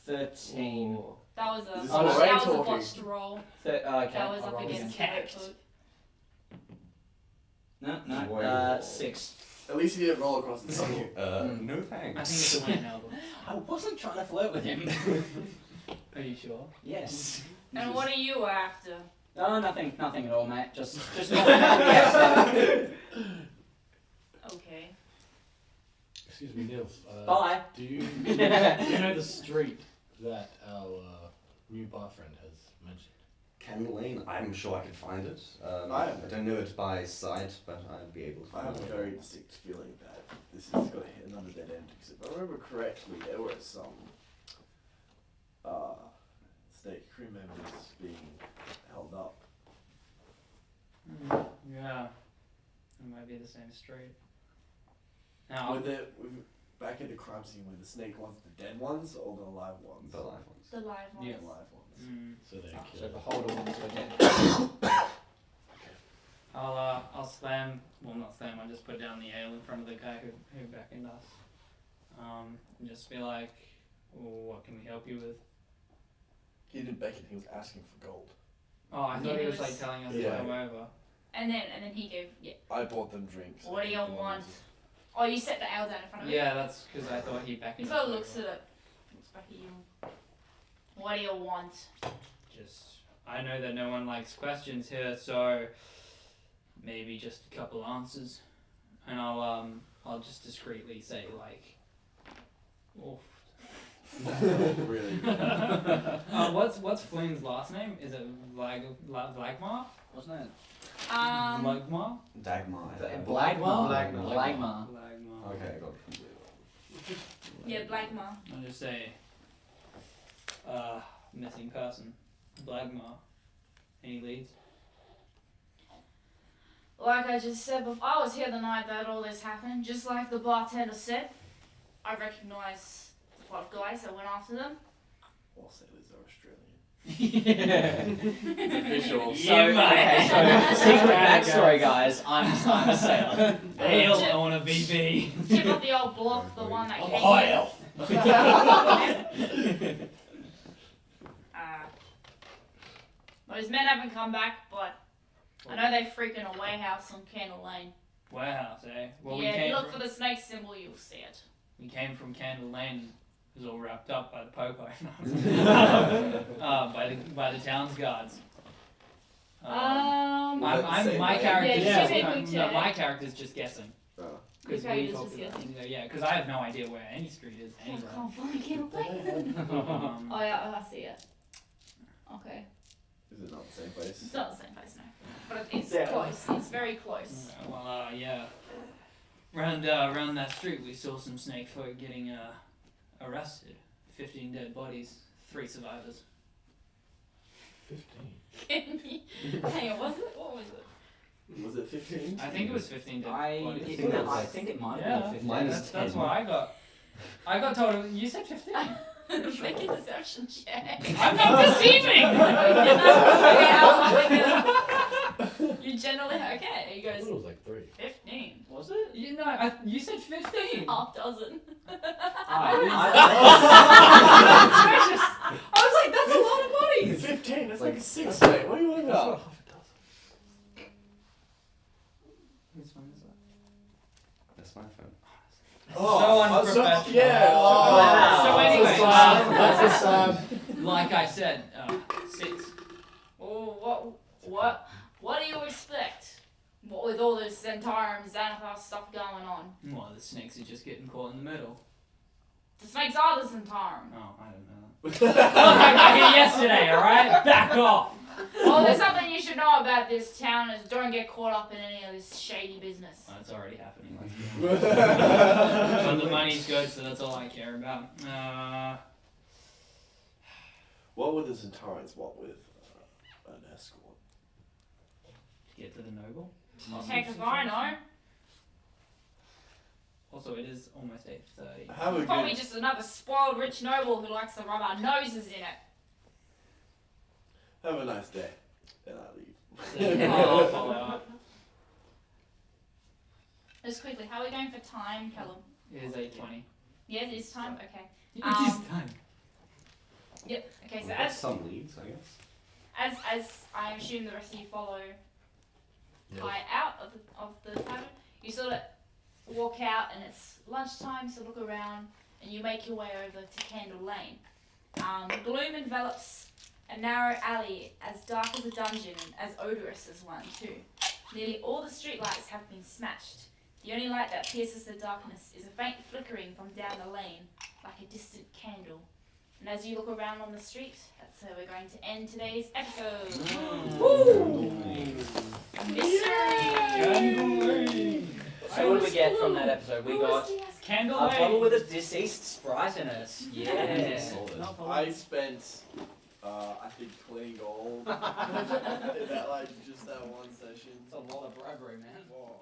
13. That was a This is Oh, no. Lorraine that was a talking. botched roll. Okay. That was I'll up roll against again. the food. No, Whoa. 6. At least he didn't roll across the table. No I think thanks. it's a win album. I wasn't trying to flirt with him. Are you sure? Yes. And what are you after? No, nothing at all, mate. Just not. Yes. Okay. Excuse me, Nils. Bye. Do you know the street that our new bar friend has mentioned? Candle Lane, I'm sure I could find it. I am. I don't know it by sight, but I'd be able to I find have a it. very distinct feeling that this is going to hit another dead end, because if I remember correctly, there were some state crew members being held up. Yeah. It might be the same street. Now, Back at the crime scene, were the snake ones the dead ones or the live ones? The live ones. The live ones. Yeah. The live ones. So they're So killed. the holder ones were dead. I'll slam. Well, not slam. I'll just put down the ale in front of the guy who beckoned us. And just be like, "What can we help you with?" He didn't beckon, he was asking for gold. Oh, I thought Yeah, he it was was- like telling us Yeah. to come over. And then he gave I bought them drinks. What do you I think the want? ones- Oh, you set the ale down in front of him? Yeah, that's because I thought he beckoned He us sort of looks over. at it. Looks back at you. What do you want? Just, I know that no one likes questions here, so maybe just a couple answers, and I'll just discreetly say like, "Oof." Really? What's Flynn's last name? Is it Vlagmar? Wasn't it? Vlagmar? Dagmar. Blagmar? Blagmar. Blagmar. Vlagmar. Okay, I got it from Yeah, Blackmar. I'll just say, missing person, Blagmar. Any leads? Like I just said before, I was here the night that all this happened. Just like the bartender said, I recognise the five guys that went after them. All sailors are Australian. Yeah, Official. okay, so secret backstory, guys. I'm a sailor. Ale on a VB. Chip up the old block, the one that I'm a came high in. elf. Those men haven't come back, but I know they freaking a warehouse on Candle Lane. Warehouse, eh? Well, yeah, we if came you look from, for the snake symbol, you'll see it. we came from Candle Lane. It was all wrapped up by the popo. by the town's guards. Um, Was that the I'm same my way? character's Yeah, just, typically no, check. my character's just guessing. Oh. Because Your we character's talked just about yeah, because I have no idea where any street is I anywhere. can't find Candle Lane. Um, Oh yeah, I see it. Okay. Is it not the same place? It's not the same place, no. But it's Yeah. close. It's very close. Well, yeah. Around that street, we saw some snake folk getting arrested. 15 dead bodies, 3 survivors. 15. Hang on, was it? What was it? Was it 15? I think it was 15 dead I bodies. think it might Yeah. have been 15. Mine is That's 10. what I got. I got told you said 15. Make a deception check. I'm not deceiving. Okay, you generally okay. He I thought it goes was like 3. 15. Was it? You said 15. Half dozen. Gracious. I was like, that's a lot of bodies. 15? That's like 6, mate. What are you on about? Whose phone is that? That's my phone. So unprofessional. Yeah. Wow. So anyway, That's a sign. like I said, 6. Oh, what do you expect? What with all this Centaur and Xanathar stuff going on? Well, the snakes are just getting caught in the middle. The snakes are the Centaur. Oh, I don't know. Look, I got here yesterday, alright? Back off! Well, there's something you should know about this town is don't get caught up in any of this shady business. Well, it's already happening. But the money's good, so that's all I care about. What would the Centaurans want with an escort? Get to the noble. Heck if I know. Also, it is almost 8:30. Have a Probably good, just another spoiled rich noble who likes to rub our noses in it. have a nice day. Then I leave. I'll follow up. Just quickly, how are we going for time, Callum? It is 8:20. Yeah, it is time? Okay. It is time. Yep. Okay, so We've got some leads, I guess. as I assume the rest of you follow Yeah. Kai out of the tavern, you sort of walk out and it's lunchtime, so look around and you make your way over to Candle Lane. Gloom envelops a narrow alley as dark as a dungeon and as odorous as one too. Nearly all the streetlights have been smashed. The only light that pierces the darkness is a faint flickering from down the lane, like a distant candle. And as you look around on the street, that's where we're going to end today's episode. Woo! Mystery! So what did we get from that episode? We got Candle a bottle Lane. with a deceased sprite in it. Yeah. Not for I spent, I think, clean gold. in that, like, just that one session. It's a lot of bribery, man. Whoa.